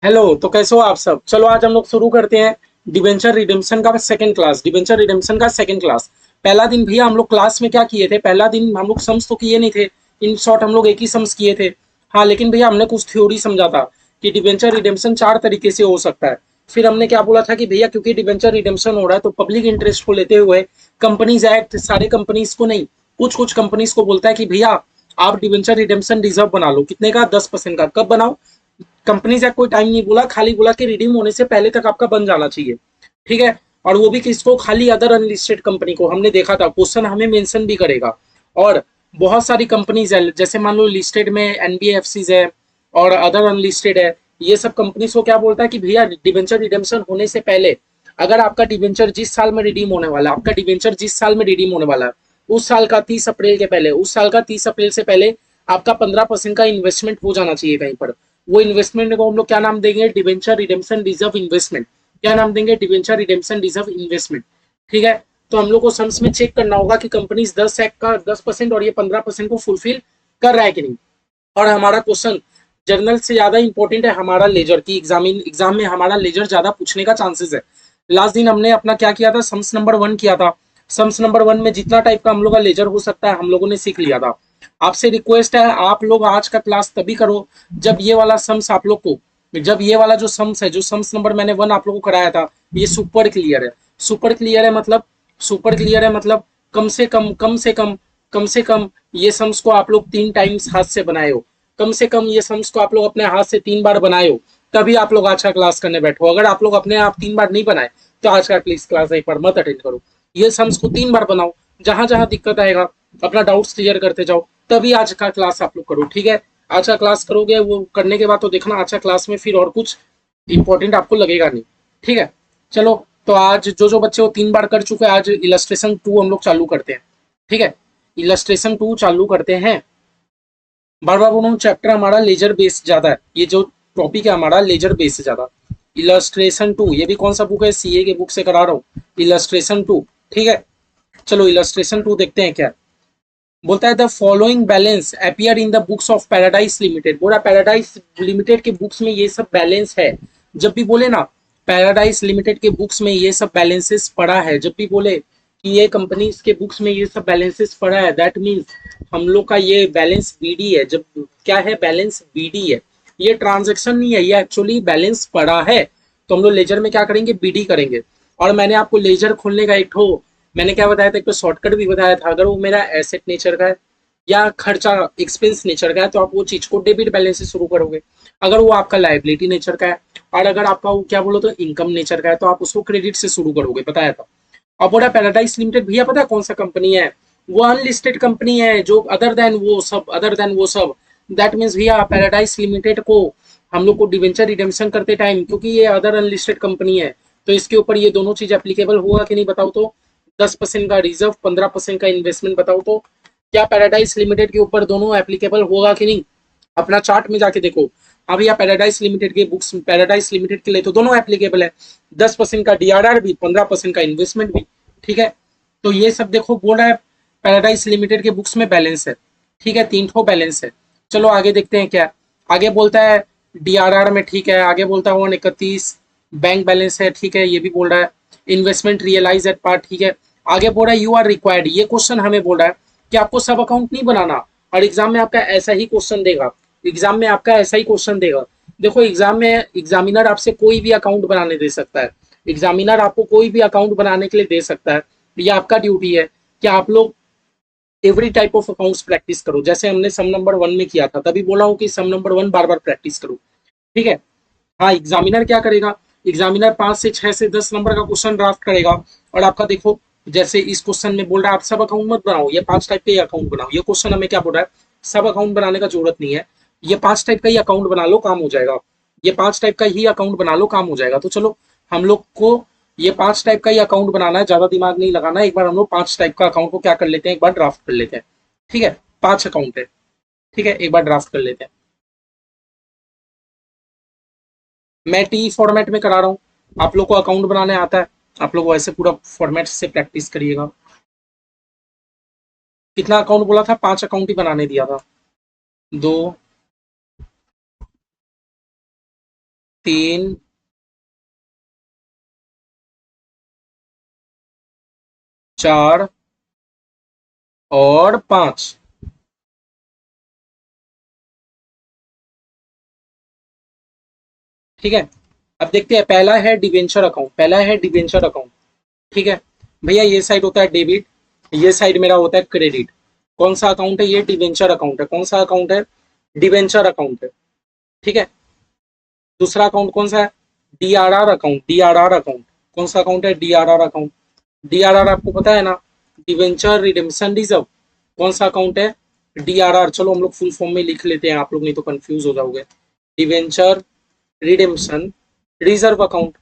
Hello, तो कैसे हो आप सब। चलो आज हम लोग शुरू करते हैं डिबेंचर रिडेम्पशन का सेकंड क्लास। डिबेंचर रिडेम्पशन का सेकंड क्लास। पहला दिन भैया हम लोग क्लास में क्या किए थे, पहला दिन हम लोग सम्स तो किए नहीं थे। इन शॉर्ट हम लोग एक ही सम्स किए थे। हाँ, लेकिन भैया हमने कुछ थ्योरी समझा था कि डिबेंचर रिडेम्पशन चार तरीके से हो सकता है। फिर हमने क्या बोला था कि भैया क्योंकि डिबेंचर रिडेम्पशन हो रहा है तो पब्लिक इंटरेस्ट को लेते हुए कंपनीज एक्ट सारे कंपनीज को नहीं, कुछ कुछ कंपनीज को बोलता है कि भैया आप डिबेंचर रिडेम्पशन रिजर्व बना लो। कितने का? 10% का। कब बनाओ? कंपनी से कोई टाइम नहीं बोला, खाली बोला कि रिडीम होने से पहले तक आपका बन जाना चाहिए। ठीक है। और वो भी किसको? खाली अदर अनलिस्टेड कंपनी को। हमने देखा था क्वेश्चन हमें मेंशन भी करेगा। और बहुत सारी कंपनीज है, जैसे मान लो लिस्टेड में एनबीएफसीज है और अदर अनलिस्टेड है। ये सब कंपनीज को क्या बोलता है कि भैया डिवेंचर रिडेम्पशन होने से पहले अगर आपका डिवेंचर जिस साल में रिडीम होने वाला है, आपका डिवेंचर जिस साल में रिडीम होने वाला है उस साल का 30 अप्रैल के पहले, उस साल का 30 अप्रैल से पहले आपका 15% का इन्वेस्टमेंट हो जाना चाहिए कहीं पर। वो इन्वेस्टमेंट को हम लोग क्या नाम देंगे? Debenture redemption reserve investment. क्या नाम देंगे? Debenture redemption reserve investment. ठीक है। तो हम लोग को सम्स में चेक करना होगा कि कंपनी 10% और ये 15% को फुलफिल कर रहा है कि नहीं। और हमारा क्वेश्चन जर्नल से ज्यादा इंपॉर्टेंट है हमारा लेजर की। एग्जाम में हमारा लेजर ज्यादा पूछने का चांसेस है। लास्ट दिन हमने अपना क्या किया था? सम्स नंबर 1 किया था। सम्स नंबर 1 में जितना टाइप का हम लोग का लेजर हो सकता है हम लोगों ने सीख लिया था। आपसे रिक्वेस्ट है आप लोग आज का क्लास तभी करो जब ये वाला सम्स आप लोग को, जब ये वाला जो सम्स है, जो सम्स नंबर मैंने 1 आप लोगों को कराया था, ये सुपर क्लियर है। सुपर क्लियर है मतलब, सुपर क्लियर है मतलब कम से कम कम से कम ये सम्स को आप लोग 3 टाइम्स हाथ से बनाए हो। कम से कम ये सम्स को आप लोग अपने हाथ से 3 बार बनाए हो, तभी आप लोग आज का क्लास करने बैठो। अगर आप लोग अपने आप 3 बार नहीं बनाए तो आज का प्लीज क्लास एक बार मत अटेंड करो। ये सम्स को 3 बार बनाओ, जहां जहां दिक्कत आएगा अपना डाउट्स क्लियर करते जाओ, तभी आज का क्लास आप लोग करो। ठीक है। आज का क्लास करोगे, वो करने के बाद तो देखना आज का क्लास में फिर और कुछ इंपॉर्टेंट आपको लगेगा नहीं। ठीक है। चलो, तो आज जो जो बच्चे वो 3 बार कर चुके हैं, आज इलस्ट्रेशन 2 हम लोग चालू करते हैं। ठीक है। इलस्ट्रेशन 2 चालू करते हैं। बार बार बोल रहा हूँ, चैप्टर हमारा लेजर बेस ज्यादा है। ये जो टॉपिक है हमारा लेजर बेस से ज्यादा। इलस्ट्रेशन 2 ये भी कौन सा बुक है? सीए के बुक से करा रहा हूँ। इलस्ट्रेशन 2। ठीक है। चलो इलस्ट्रेशन 2 देखते हैं क्या बोलता है। The following balance appear in the books of paradise limited. बोला पैराडाइज लिमिटेड के बुक्स में ये सब बैलेंस है। जब भी बोले ना पैराडाइज लिमिटेड के बुक्स में ये सब बैलेंसेस पड़ा है, जब भी बोले कि ये कंपनी के बुक्स में ये सब बैलेंसेस पड़ा है, दैट मीन्स हम लोग का ये बैलेंस बीडी है। जब क्या है? बैलेंस बीडी है। ये ट्रांजेक्शन नहीं है, ये एक्चुअली बैलेंस पड़ा है। तो हम लोग लेजर में क्या करेंगे? बीडी करेंगे। और मैंने आपको लेजर खोलने का एक ठो, मैंने क्या बताया था, एक तो शॉर्टकट भी बताया था। अगर वो मेरा एसेट नेचर का है या खर्चा एक्सपेंस नेचर का है तो आप वो चीज को डेबिट बैलेंस से शुरू करोगे। अगर वो आपका लाइबिलिटी नेचर का है और अगर आपका वो क्या बोलो तो इनकम नेचर का है तो आप उसको क्रेडिट से शुरू करोगे, बताया था। अब बोला पैराडाइज लिमिटेड, भैया पता है कौन सा कंपनी है? वो अनलिस्टेड कंपनी है, जो अदर देन वो सब, अदर देन वो सब। दैट मीन्स भैया पैराडाइज लिमिटेड को हम लोग को डिवेंचर रिडेम्पशन करते टाइम, क्योंकि ये अदर अनलिस्टेड कंपनी है तो इसके ऊपर ये दोनों चीज एप्लीकेबल होगा कि नहीं बताओ तो। 10% का रिजर्व, 15% का इन्वेस्टमेंट, बताओ तो क्या पैराडाइज लिमिटेड के ऊपर दोनों एप्लीकेबल होगा कि नहीं? अपना चार्ट में जाके देखो। हाँ भैया पैराडाइज लिमिटेड के बुक्स, पैराडाइज लिमिटेड के लिए तो दोनों एप्लीकेबल है। 10% का डीआरआर भी, 15% का इन्वेस्टमेंट भी। ठीक है। तो ये सब देखो बोल रहा है पैराडाइज लिमिटेड के बुक्स में बैलेंस है। ठीक है, 3 ठो बैलेंस है। चलो आगे देखते हैं क्या आगे बोलता है। डीआरआर में ठीक है, आगे बोलता है 131 बैंक बैलेंस है। ठीक है, ये भी बोल रहा है। Investment realise at part. ठीक है। आगे बोल रहा है यू आर रिक्वायर्ड। ये क्वेश्चन हमें बोल रहा है कि आपको सब अकाउंट नहीं बनाना, और एग्जाम में आपका ऐसा ही क्वेश्चन देगा। एग्जाम में आपका ऐसा ही क्वेश्चन देगा। देखो एग्जाम में एग्जामिनर आपसे कोई भी अकाउंट बनाने दे सकता है। एग्जामिनर आपको कोई भी अकाउंट बनाने के लिए दे सकता है। ये आपका ड्यूटी है कि आप लोग every type of accounts practice करो। जैसे हमने सम नंबर 1 में किया था, तभी बोला हूँ कि सम नंबर 1 बार बार प्रैक्टिस करो। ठीक है। हाँ, एग्जामिनर क्या करेगा? एग्जामिनर 5 से 6 से 10 नंबर का क्वेश्चन ड्राफ्ट करेगा। और आपका देखो, जैसे इस क्वेश्चन में बोल रहा है आप सब अकाउंट मत बनाओ, ये 5 टाइप के अकाउंट बनाओ। ये क्वेश्चन हमें क्या बोल रहा है? सब अकाउंट बनाने का जरूरत नहीं है, ये 5 टाइप का ही अकाउंट बना लो काम हो जाएगा। ये 5 टाइप का ही अकाउंट बना लो काम हो जाएगा। तो चलो हम लोग को ये 5 टाइप का ही अकाउंट बनाना है, ज्यादा दिमाग नहीं लगाना है। एक बार हम लोग 5 टाइप का अकाउंट को क्या कर लेते हैं, एक बार ड्राफ्ट कर लेते हैं। ठीक है। 5 अकाउंट है। ठीक है, एक बार ड्राफ्ट कर लेते हैं। मैं टी फॉर्मेट में करा रहा हूँ, आप लोग को अकाउंट बनाने आता है, आप लोग वैसे पूरा फॉर्मेट से प्रैक्टिस करिएगा। कितना अकाउंट बोला था? 5 अकाउंट ही बनाने दिया था। 2, 3, 4 और 5। ठीक है, अब देखते हैं। पहला है डिवेंचर अकाउंट, पहला है डिवेंचर अकाउंट। ठीक है भैया, ये साइड होता है डेबिट, ये साइड मेरा होता है क्रेडिट। कौन सा अकाउंट है? ये डिवेंचर अकाउंट है। कौन सा अकाउंट है? डिवेंचर अकाउंट है। ठीक है, दूसरा अकाउंट कौन सा है? DRR account, DRR account. कौन सा अकाउंट है? DRR account. डीआरआर आपको पता है ना, डिवेंचर रिडेम्पशन रिजर्व। कौन सा अकाउंट है? डीआरआर। चलो हम लोग फुल फॉर्म में लिख लेते हैं, आप लोग नहीं तो कंफ्यूज हो जाओगे। Debenture redemption reserve account,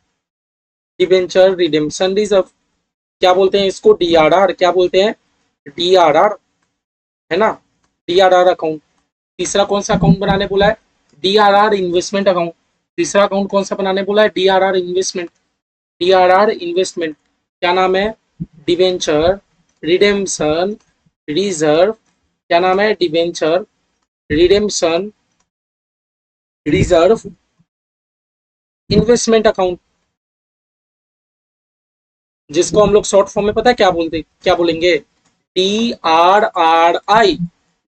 debenture redemption reserve. क्या बोलते हैं इसको? डीआरआर। क्या बोलते हैं? डीआरआर, है ना, डीआरआर अकाउंट। तीसरा कौन सा अकाउंट बनाने बोला है? DRR investment account. तीसरा अकाउंट कौन सा बनाने बोला है? DRR investment, DRR investment. क्या नाम है? Debenture redemption reserve. क्या नाम है? Debenture redemption reserve investment account, जिसको हम लोग शॉर्ट फॉर्म में पता है क्या बोलते, क्या बोलेंगे? DRRI,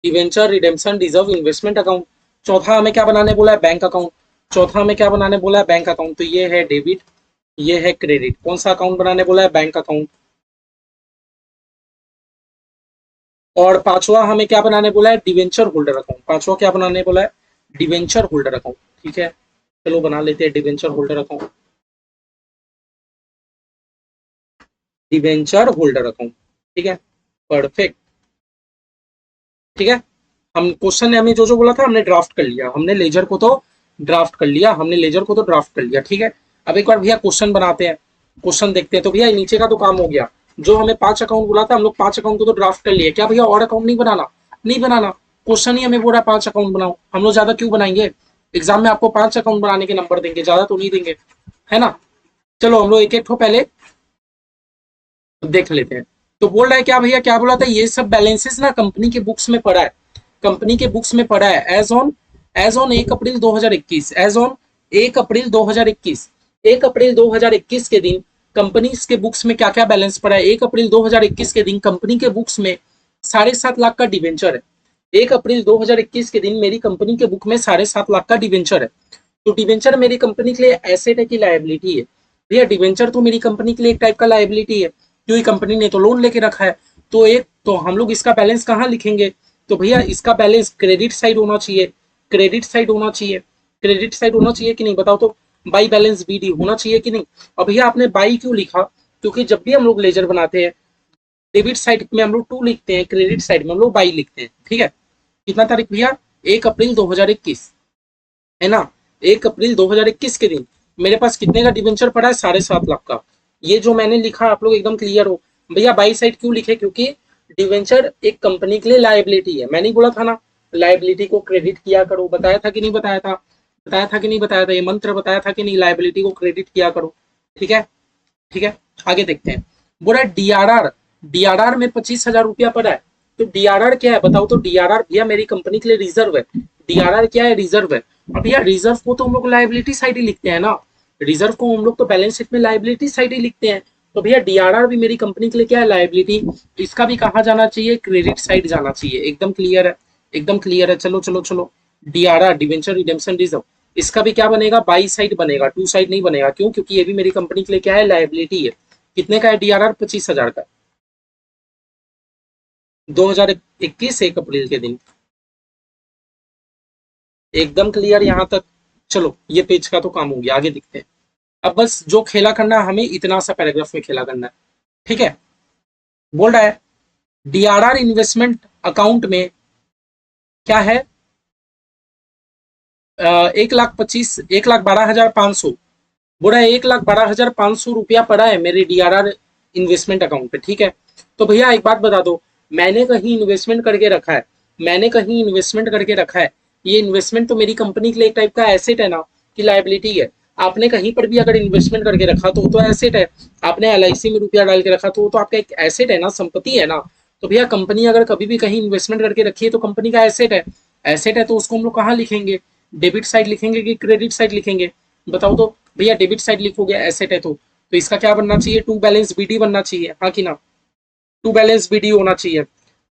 debenture redemption reserve investment account. चौथा हमें क्या बनाने बोला है? Bank account. चौथा हमें क्या बनाने बोला है? Bank account. तो ये है डेबिट, ये है क्रेडिट। कौन सा अकाउंट बनाने बोला है? Bank account. और पांचवा हमें क्या बनाने बोला है? Debenture holder account. पांचवा क्या बनाने बोला है? Debenture holder account. ठीक है, चलो बना लेते हैं debenture holder account, debenture holder account. ठीक है, परफेक्ट। ठीक है, हम क्वेश्चन ने हमें जो जो बोला था हमने ड्राफ्ट कर लिया, हमने लेजर को तो ड्राफ्ट कर लिया, हमने लेजर को तो ड्राफ्ट कर लिया। ठीक है, अब एक बार भैया क्वेश्चन बनाते हैं, क्वेश्चन देखते हैं। तो भैया नीचे का तो काम हो गया, जो हमें 5 अकाउंट बोला था हम लोग 5 अकाउंट को तो ड्राफ्ट कर लिए। क्या भैया और अकाउंट नहीं बनाना? नहीं बनाना, क्वेश्चन ही हमें बोल रहा है 5 अकाउंट बनाओ। हम लोग ज्यादा क्यों बनाएंगे? एग्जाम में आपको 5 अकाउंट बनाने के नंबर देंगे, ज्यादा तो नहीं देंगे, है ना। चलो हम लोग एक एक ठो पहले देख लेते हैं। तो बोल रहा है क्या भैया, क्या बोला था? ये सब बैलेंसेस ना कंपनी के बुक्स में पड़ा है, कंपनी के बुक्स में पड़ा है। As on 1 April 2021, as on 1 April 2021, 1 April 2021 के दिन कंपनी के बुक्स में क्या क्या बैलेंस पड़ा है? 1 अप्रैल 2021 के दिन कंपनी के बुक्स में 7.5 लाख का डिवेंचर है। 1 अप्रैल 2021 के दिन मेरी कंपनी के बुक में 7.5 लाख का डिवेंचर है। तो डिवेंचर मेरी कंपनी के लिए एसेट है कि लायबिलिटी है? भैया डिवेंचर तो मेरी कंपनी के लिए एक टाइप का लायबिलिटी है, क्योंकि कंपनी ने तो लोन लेके रखा है। तो एक तो हम लोग इसका बैलेंस कहाँ लिखेंगे? तो भैया इसका बैलेंस क्रेडिट साइड होना चाहिए, क्रेडिट साइड होना चाहिए, क्रेडिट साइड होना चाहिए कि नहीं बताओ तो? बाई बैलेंस BD होना चाहिए कि नहीं? और भैया आपने बाई क्यों लिखा? क्योंकि जब भी हम लोग लेजर बनाते हैं डेबिट साइड में हम लोग 2 लिखते हैं, क्रेडिट साइड में हम लोग बाई लिखते हैं। ठीक है, कितना तारीख भैया? 1 अप्रैल 2021, है ना। 1 अप्रैल 2021 के दिन मेरे पास कितने का डिवेंचर पड़ा है? 7.5 लाख का। ये जो मैंने लिखा आप लोग एकदम क्लियर हो। भैया बाई साइड क्यों लिखे? क्योंकि डिवेंचर एक कंपनी के लिए लायबिलिटी है। मैंने बोला था ना, लायबिलिटी को क्रेडिट किया करो, बताया था कि नहीं बताया था? बताया था कि नहीं बताया था? ये मंत्र बताया था कि नहीं? लायबिलिटी को क्रेडिट किया करो। ठीक है, ठीक है, आगे देखते हैं। बोला डीआरआर, डीआरआर में 25,000 रुपया पड़ा है। तो डीआरआर क्या है बताओ तो? डीआरआर भैया मेरी कंपनी के लिए रिजर्व है। डीआरआर क्या है? रिजर्व है। अब भैया रिजर्व को तो हम लोग लाइबिलिटी साइड ही लिखते हैं ना, रिजर्व को हम लोग तो बैलेंस शीट में लाइबिलिटी साइड ही लिखते हैं। तो भैया डीआरआर भी मेरी कंपनी के लिए क्या है? लाइबिलिटी। इसका भी कहा जाना चाहिए? क्रेडिट साइड जाना चाहिए। एकदम क्लियर है, एकदम क्लियर है। चलो चलो चलो, डीआरआर डिवेंचर रिडेम्पशन रिजर्व, इसका भी क्या बनेगा? बाई साइड बनेगा, टू साइड नहीं बनेगा। क्यों? क्योंकि ये भी मेरी कंपनी के लिए क्या है? लाइबिलिटी है। कितने का है डीआरआर? 25,000 का, 2021 1 अप्रैल के दिन। एकदम क्लियर यहाँ तक। चलो ये पेज का तो काम हो गया, आगे दिखते हैं। अब बस जो खेला करना है हमें, इतना सा पैराग्राफ में खेला करना है। ठीक है, बोल रहा है डीआरआर इन्वेस्टमेंट अकाउंट में क्या है? 1,12,500। बोला 1,12,500 रुपया पड़ा है मेरे डीआरआर इन्वेस्टमेंट अकाउंट पे। ठीक है, तो भैया एक बात बता दो, मैंने कहीं इन्वेस्टमेंट करके रखा है, मैंने कहीं इन्वेस्टमेंट करके रखा है, ये इन्वेस्टमेंट तो मेरी कंपनी के लिए एक टाइप का एसेट है ना, कि लायबिलिटी है? आपने कहीं पर भी अगर इन्वेस्टमेंट करके रखा तो एसेट है। आपने LIC में रुपया डाल के रखा तो आपका एक एसेट है ना, संपत्ति है ना। तो भैया कंपनी अगर कभी भी कहीं इन्वेस्टमेंट करके रखी है तो कंपनी का एसेट है। एसेट है तो उसको हम लोग कहाँ लिखेंगे? डेबिट साइड लिखेंगे कि क्रेडिट साइड लिखेंगे? बताओ तो भैया, डेबिट साइड लिखोगे एसेट है तो इसका क्या बनना चाहिए, टू बैलेंस बीडी बनना चाहिए, हाँ कि ना, टू बैलेंस बीडी होना चाहिए।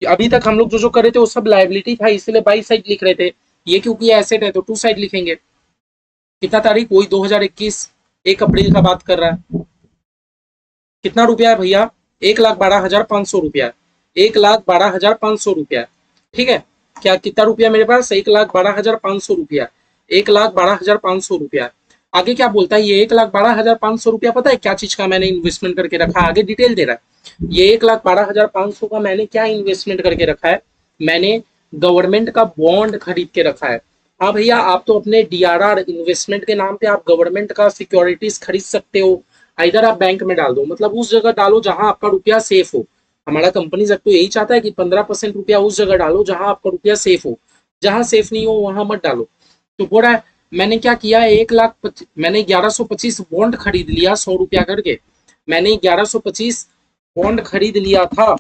अभी तक हम लोग जो जो कर रहे थे वो सब लाइबिलिटी था, इसलिए बाई साइड लिख रहे थे, ये क्योंकि एसेट है तो टू साइड लिखेंगे। कितना तारीख, वही 2021 1 अप्रैल का बात कर रहा है। कितना रुपया है भैया, 1,12,500 रुपया, 1,12,500 रुपया, ठीक है। क्या कितना रुपया मेरे पास, 1,12,500 रुपया, 1,12,500 रुपया। आगे क्या बोलता है ये 1,12,500 रुपया, पता है क्या चीज का मैंने इन्वेस्टमेंट करके रखा है, आगे डिटेल दे रहा है। ये 1,12,500 का मैंने क्या इन्वेस्टमेंट करके रखा है, मैंने गवर्नमेंट का बॉन्ड खरीद के रखा है। हाँ भैया, आप तो अपने डीआरआर इन्वेस्टमेंट के नाम पे आप गवर्नमेंट का सिक्योरिटीज खरीद सकते हो, इधर आप बैंक में डाल दो, मतलब उस जगह डालो जहां आपका रुपया सेफ हो। हमारा कंपनी जब तो यही चाहता है कि 15% रुपया उस जगह डालो जहां आपका रुपया सेफ हो, जहां सेफ नहीं हो वहां मत डालो। तो बोल रहा है मैंने क्या किया, 1,00,000 मैंने 1125 बॉन्ड खरीद लिया 100 रुपया करके, मैंने 1125 बॉन्ड खरीद लिया था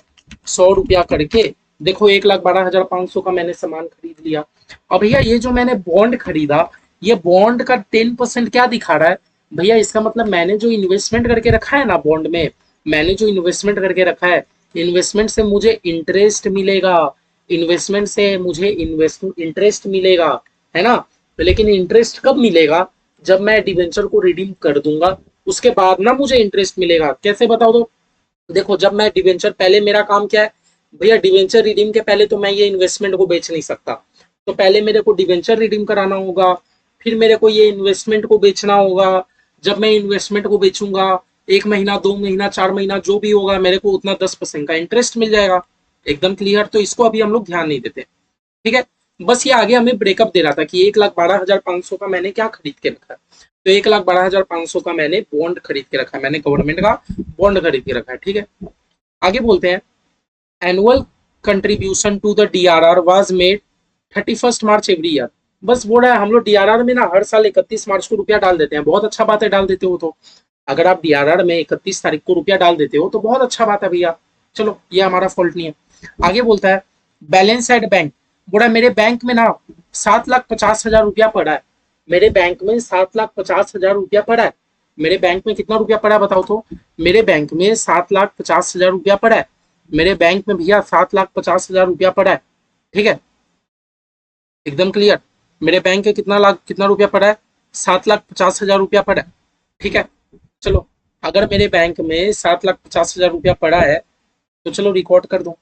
100 रुपया करके। देखो 1,12,500 का मैंने सामान खरीद लिया। अब भैया ये जो मैंने बॉन्ड खरीदा, ये बॉन्ड का 10% क्या दिखा रहा है भैया, इसका मतलब मैंने जो इन्वेस्टमेंट करके रखा है ना बॉन्ड में, मैंने जो इन्वेस्टमेंट करके रखा है, इन्वेस्टमेंट से मुझे इंटरेस्ट मिलेगा, इन्वेस्टमेंट से मुझे इंटरेस्ट मिलेगा, है ना। तो लेकिन इंटरेस्ट कब मिलेगा, जब मैं डिवेंचर को रिडीम कर दूंगा उसके बाद ना मुझे इंटरेस्ट मिलेगा। कैसे बताओ तो, देखो जब मैं डिवेंचर, पहले मेरा काम क्या है भैया, डिवेंचर रिडीम के पहले तो मैं ये इन्वेस्टमेंट को बेच नहीं सकता, तो पहले मेरे को डिवेंचर रिडीम कराना होगा, फिर मेरे को ये इन्वेस्टमेंट को बेचना होगा। जब मैं इन्वेस्टमेंट को बेचूंगा, 1 महीना 2 महीना 4 महीना जो भी होगा, मेरे को उतना 10% का इंटरेस्ट मिल जाएगा। एकदम क्लियर, तो इसको अभी हम लोग ध्यान नहीं देते, ठीक है। बस ये आगे हमें ब्रेकअप दे रहा था कि 1,12,500 का मैंने क्या खरीद के रखा है, तो 1,12,500 का मैंने बॉन्ड खरीद के रखा है, मैंने गवर्नमेंट का बॉन्ड खरीद के रखा है, ठीक है। आगे बोलते हैं, annual contribution to the DRR was made 31 March every year. बस बोल रहा है हम लोग डीआरआर में ना हर साल 31 मार्च को रुपया डाल देते हैं, बहुत अच्छा बात है डाल देते हो तो, अगर आप डीआरआर में 31 तारीख को रुपया डाल देते हो तो बहुत अच्छा बात है भैया, चलो ये हमारा फॉल्ट नहीं है। आगे बोलता है, बैलेंस एट बैंक, बोला मेरे बैंक में ना 7,50,000 रुपया पड़ा है, मेरे बैंक में 7,50,000 रुपया पड़ा है। मेरे बैंक में कितना रुपया पड़ा है बताओ तो, मेरे बैंक में 7,50,000 रुपया पड़ा है, मेरे बैंक में भैया 7,50,000 रुपया पड़ा है, ठीक है, एकदम क्लियर। मेरे बैंक के कितना रुपया पड़ा है, 7,50,000 रुपया पड़ा है, ठीक है। चलो अगर मेरे बैंक में 7,50,000 रुपया पड़ा है तो चलो रिकॉर्ड कर दो,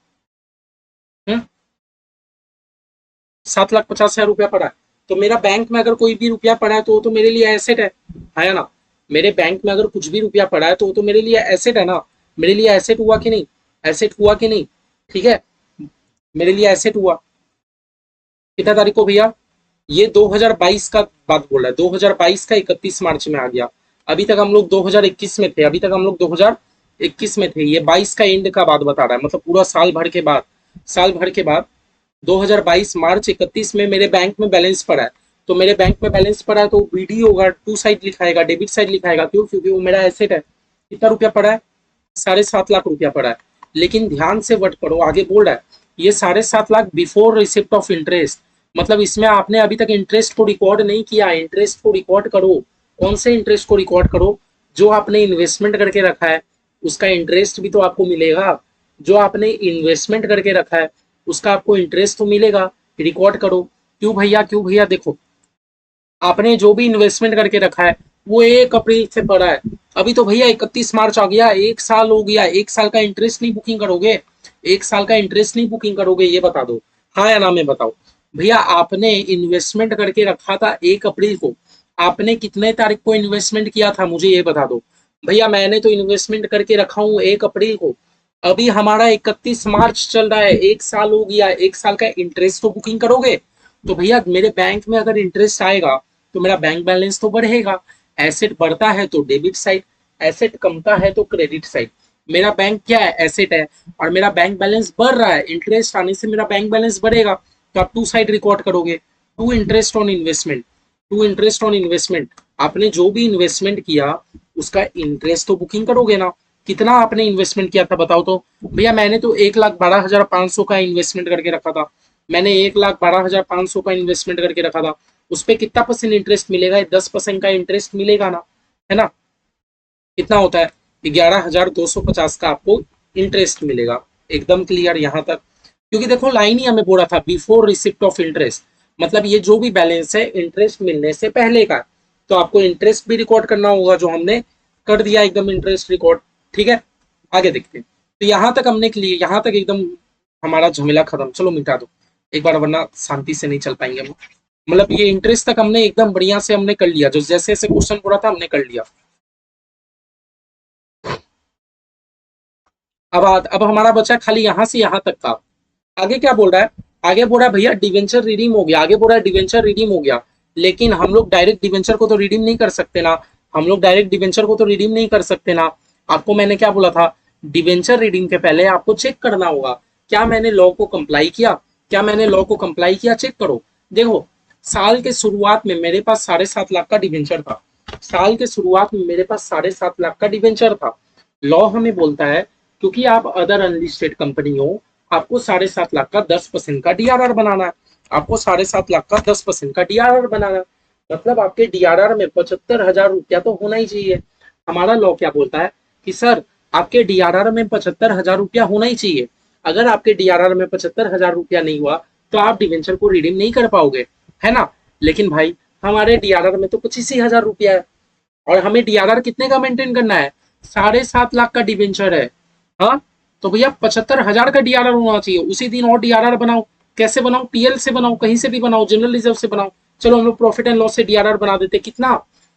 7,50,000 रुपया पड़ा है, तो मेरा बैंक में अगर कोई भी रुपया पड़ा है तो वो तो मेरे लिए एसेट है ना। मेरे बैंक में अगर कुछ भी रुपया पड़ा है तो वो तो मेरे लिए एसेट है ना, मेरे लिए एसेट हुआ कि नहीं, एसेट हुआ कि नहीं, ठीक है, मेरे लिए एसेट हुआ। कितना तारीख को भैया, ये 2022 का बात बोल रहा है, 2022 का 31 मार्च में आ गया। अभी तक हम लोग 2021 में थे, अभी तक हम लोग 2021 में थे, ये 22 का एंड का बात बता रहा है, मतलब पूरा साल भर के बाद, साल भर के बाद 2022 मार्च 31 में मेरे बैंक में बैलेंस पड़ा है। तो मेरे बैंक में बैलेंस पड़ा है तो बीडी होगा, टू साइड लिखाएगा, डेबिट साइड लिखाएगा, क्यों, क्योंकि वो मेरा एसेट है। कितना रुपया पड़ा है, 7.5 लाख रुपया पड़ा है। लेकिन ध्यान से वर्ड पढ़ो, आगे बोल रहा है ये 7.5 lakh before receipt of interest, मतलब इसमें आपने अभी तक इंटरेस्ट को रिकॉर्ड नहीं किया, इंटरेस्ट को रिकॉर्ड करो। कौन से इंटरेस्ट को रिकॉर्ड करो, जो आपने इन्वेस्टमेंट करके रखा है उसका इंटरेस्ट भी तो आपको मिलेगा, जो आपने इन्वेस्टमेंट करके रखा है उसका आपको इंटरेस्ट तो मिलेगा, रिकॉर्ड करो। क्यों भैया, क्यों भैया, देखो आपने जो भी इन्वेस्टमेंट करके रखा है वो 1 अप्रैल से पड़ा है, अभी तो भैया 31 मार्च आ गया, 1 साल हो गया, 1 साल का इंटरेस्ट नहीं बुकिंग करोगे, 1 साल का इंटरेस्ट नहीं बुकिंग करोगे, ये बता दो, हाँ या ना में बताओ। भैया आपने इन्वेस्टमेंट करके रखा था 1 अप्रैल को, आपने कितने तारीख को इन्वेस्टमेंट किया था मुझे ये बता दो। भैया मैंने तो इन्वेस्टमेंट करके रखा हूँ 1 अप्रैल को, अभी हमारा 31 मार्च चल रहा है, 1 साल हो गया, 1 साल का इंटरेस्ट तो बुकिंग करोगे। तो भैया मेरे बैंक में अगर इंटरेस्ट आएगा तो मेरा बैंक बैलेंस तो बढ़ेगा, एसेट बढ़ता है तो डेबिट साइड, एसेट कमता है तो क्रेडिट साइड। मेरा बैंक क्या है, एसेट है, और मेरा बैंक बैलेंस बढ़ रहा है, इंटरेस्ट आने से मेरा बैंक बैलेंस बढ़ेगा, तो आप टू साइड रिकॉर्ड करोगे, to interest on investment, to interest on investment. आपने जो भी इन्वेस्टमेंट किया उसका इंटरेस्ट तो बुकिंग करोगे ना। कितना आपने इन्वेस्टमेंट किया था बताओ तो, भैया मैंने तो 1,12,500 का इन्वेस्टमेंट करके रखा था, मैंने 1,12,500 का इन्वेस्टमेंट करके रखा था, उस पर कितना परसेंट इंटरेस्ट मिलेगा? 10% का इंटरेस्ट मिलेगा ना, है ना? कितना होता है? 11,250 का आपको इंटरेस्ट मिलेगा। एकदम क्लियर यहाँ तक? क्योंकि देखो लाइन ही हमें बोला था बिफोर रिसिप्ट ऑफ इंटरेस्ट, मतलब ये जो भी बैलेंस है इंटरेस्ट मिलने से पहले का, तो आपको इंटरेस्ट भी रिकॉर्ड करना होगा, जो हमने कर दिया एकदम इंटरेस्ट रिकॉर्ड। ठीक है, आगे देखते हैं। तो यहाँ तक हमने क्लियर, यहाँ तक एकदम हमारा झमेला खत्म। चलो मिटा दो एक बार, वरना शांति से नहीं चल पाएंगे हम। मतलब ये इंटरेस्ट तक हमने एकदम बढ़िया से हमने कर लिया, जो जैसे जैसे क्वेश्चन पूरा था हमने कर लिया। अब हमारा बचा खाली यहाँ से यहाँ तक का। आगे क्या बोल रहा है? आगे बोल रहा है भैया डिवेंचर रिडीम हो गया। आगे बोल रहा है डिवेंचर रिडीम हो गया, लेकिन हम लोग डायरेक्ट डिवेंचर को तो रिडीम नहीं कर सकते ना। हम लोग डायरेक्ट डिवेंचर को तो रिडीम नहीं कर सकते ना। आपको मैंने क्या बोला था? डिवेंचर रिडीम के पहले आपको चेक करना होगा, क्या मैंने लॉ को कंप्लाई किया? क्या मैंने लॉ को कंप्लाई किया? चेक करो। देखो, साल के शुरुआत में मेरे पास 7.5 लाख का डिवेंचर था। साल के शुरुआत में मेरे पास 7.5 लाख का डिवेंचर था। लॉ हमें बोलता है क्योंकि आप अदर अनलिस्टेड कंपनी हो, आपको 7.5 लाख का 10% का डीआरआर बनाना है। आपको 7.5 लाख का 10% का डीआरआर बनाना है, मतलब आपके डीआरआर में 75,000 रुपया तो होना ही चाहिए। हमारा लॉ क्या बोलता है कि सर आपके डीआरआर में 75,000 रुपया होना ही चाहिए। अगर आपके डीआरआर में 75,000 रुपया नहीं हुआ तो आप डिवेंचर को रिडीम नहीं कर पाओगे, है ना? लेकिन भाई हमारे डीआरआर में तो 25,000 रुपया है, और हमें डीआरआर कितने का मेंटेन करना है? 7.5 लाख का डिवेंचर है। हाँ, तो भैया 75,000 का डीआरआर होना चाहिए। उसी दिन और डीआरआर बनाओ। कैसे बनाओ? पीएल से बनाओ, कहीं से भी बनाओ, जनरल रिजर्व से बनाओ। चलो हम लोग प्रॉफिट एंड लॉस से डीआरआर बना देते। कितना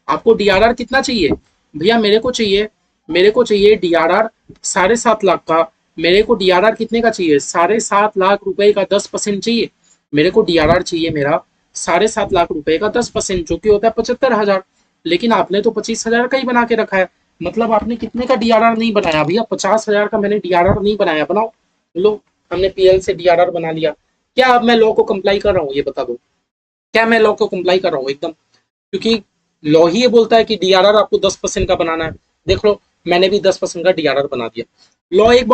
आपको डीआरआर कितना चाहिए? भैया मेरे को चाहिए डीआरआर 7.5 लाख का। मेरे को डीआरआर कितने का चाहिए? 7.5 लाख रुपए का 10% चाहिए। मेरे को डीआरआर चाहिए मेरा 7.5 लाख रुपए का 10%, जो कि होता है 75,000। लेकिन आपने तो 25,000 का ही बना के रखा है। मतलब आपने कितने का डीआरआर नहीं बनाया भैया? 50,000 का मैंने डीआरआर नहीं बनाया। बनाओ। लो, हमने पीएल से डीआरआर बना लिया। क्या अब मैं लॉ को कंप्लाई कर रहा हूँ? ये बता दो, क्या मैं लॉ को कंप्लाई कर रहा हूँ? एकदम, क्योंकि लॉ ही ये बोलता है कि डीआरआर आपको 10% का बनाना है। देख लो, मैंने भी 10% का डीआरआर बना दिया। लॉ एक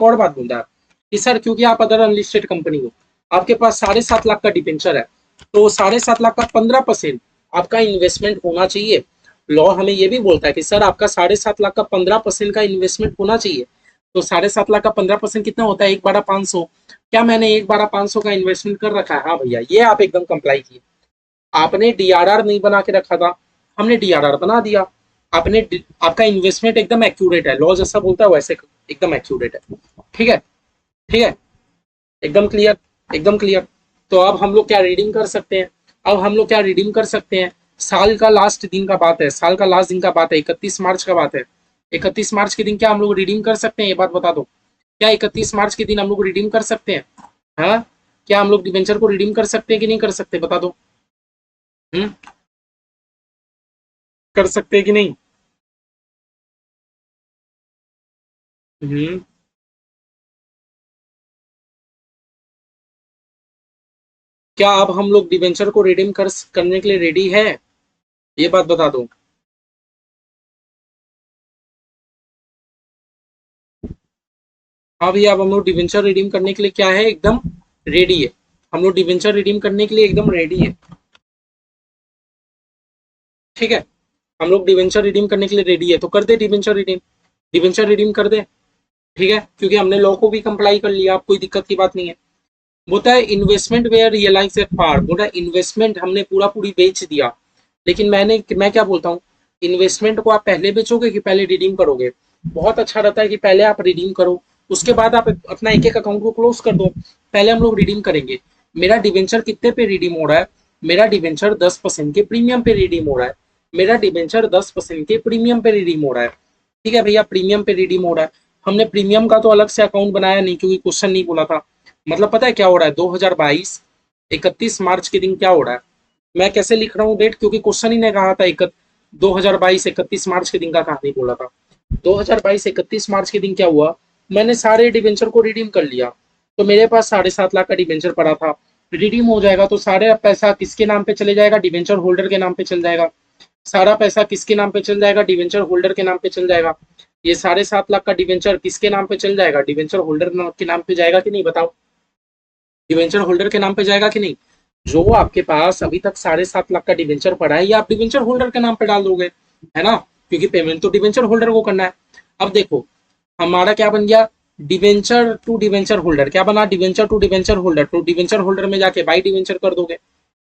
और बात बोलता है कि सर क्योंकि आप अदर अनलिस्टेड कंपनी हो, आपके पास 7.5 लाख का डिबेंचर है, तो 7.5 लाख का 15% आपका इन्वेस्टमेंट होना चाहिए। लॉ हमें ये भी बोलता है कि सर आपका 7.5 लाख का 15% का इन्वेस्टमेंट होना चाहिए। तो 7.5 लाख का 15% कितना होता है? 1/500। क्या मैंने 1/500 का इन्वेस्टमेंट कर रखा है? हाँ भैया, ये आप एकदम कंप्लाई किए। आपने डीआरआर नहीं बना के रखा था, हमने डीआरआर बना दिया। आपने आपका इन्वेस्टमेंट एकदम एक्यूरेट है, लॉ जैसा बोलता है वैसे एकदम एक्यूरेट है। ठीक है, ठीक है, एकदम क्लियर, एकदम क्लियर। तो अब हम लोग क्या रिडीम कर सकते हैं? अब हम लोग क्या रिडीम कर सकते हैं? साल का लास्ट दिन का बात है, साल का लास्ट दिन का बात है, 31 मार्च का बात है। 31 मार्च के दिन क्या हम लोग रिडीम कर सकते हैं? ये बात बता दो। क्या 31 मार्च के दिन हम लोग रिडीम कर सकते हैं? हाँ, क्या हम लोग डिवेंचर को रिडीम कर सकते हैं कि नहीं कर सकते? बता दो। हम्म, कर सकते हैं कि नहीं? हम्म, क्या अब हम लोग डिवेंचर को रिडीम करने के लिए रेडी है? ये बात बता दो। हाँ भैया, अब हम लोग डिवेंचर रिडीम करने के लिए क्या है? एकदम रेडी है। हम लोग डिवेंचर रिडीम करने के लिए एकदम रेडी है। ठीक है, हम लोग डिवेंचर रिडीम करने के लिए रेडी है, तो कर दे डिवेंचर रिडीम। डिवेंचर रिडीम कर दे। ठीक है, क्योंकि हमने लॉ को भी कंप्लाई कर लिया, अब कोई दिक्कत की बात नहीं है। बोलता है investment were realise at par. बोला इन्वेस्टमेंट हमने पूरा पूरी बेच दिया। लेकिन मैं क्या बोलता हूँ, इन्वेस्टमेंट को आप पहले बेचोगे कि पहले रिडीम करोगे? बहुत अच्छा रहता है कि पहले आप रिडीम करो, उसके बाद आप अपना एक एक अकाउंट को क्लोज कर दो। पहले हम लोग रिडीम करेंगे। मेरा डिवेंचर कितने पे रिडीम हो रहा है? मेरा डिवेंचर 10% के प्रीमियम पे रिडीम हो रहा है। मेरा डिवेंचर 10% के प्रीमियम पे रिडीम हो रहा है। ठीक है भैया, प्रीमियम पे रिडीम हो रहा है। हमने प्रीमियम का तो अलग से अकाउंट बनाया नहीं, क्योंकि क्वेश्चन नहीं बोला था। मतलब पता है क्या हो रहा है? 2022 31 मार्च के दिन क्या हो रहा है? मैं कैसे लिख रहा हूँ डेट? क्योंकि क्वेश्चन ही ने कहा था 2022 31 मार्च के दिन का कहा नहीं बोला था। 2022 31 मार्च के दिन क्या हुआ? मैंने सारे डिवेंचर को रिडीम कर लिया। तो मेरे पास 7.5 लाख का डिवेंचर पड़ा था। रिडीम हो जाएगा तो सारे पैसा किसके नाम पे चले जाएगा? डिवेंचर होल्डर के नाम पे चल जाएगा। सारा पैसा किसके नाम पे चल जाएगा? डिवेंचर होल्डर के नाम पे चल जाएगा। ये 7.5 लाख का डिवेंचर किसके नाम पे चल जाएगा? डिवेंचर होल्डर के नाम पे जाएगा कि नहीं? बताओ, डिवेंचर होल्डर के नाम पे जाएगा कि नहीं? जो आपके पास अभी तक 7.5 लाख का डिवेंचर पड़ा है, ये आप डिवेंचर होल्डर के नाम पे डाल दोगे, है ना, क्योंकि पेमेंट तो डिवेंचर होल्डर को करना है। अब देखो हमारा क्या बन गया, डिवेंचर टू डिवेंचर होल्डर, क्या बना, डिवेंचर टू डिवेंचर होल्डर, तो डिवेंचर होल्डर में जाके बाई डिवेंचर कर दोगे,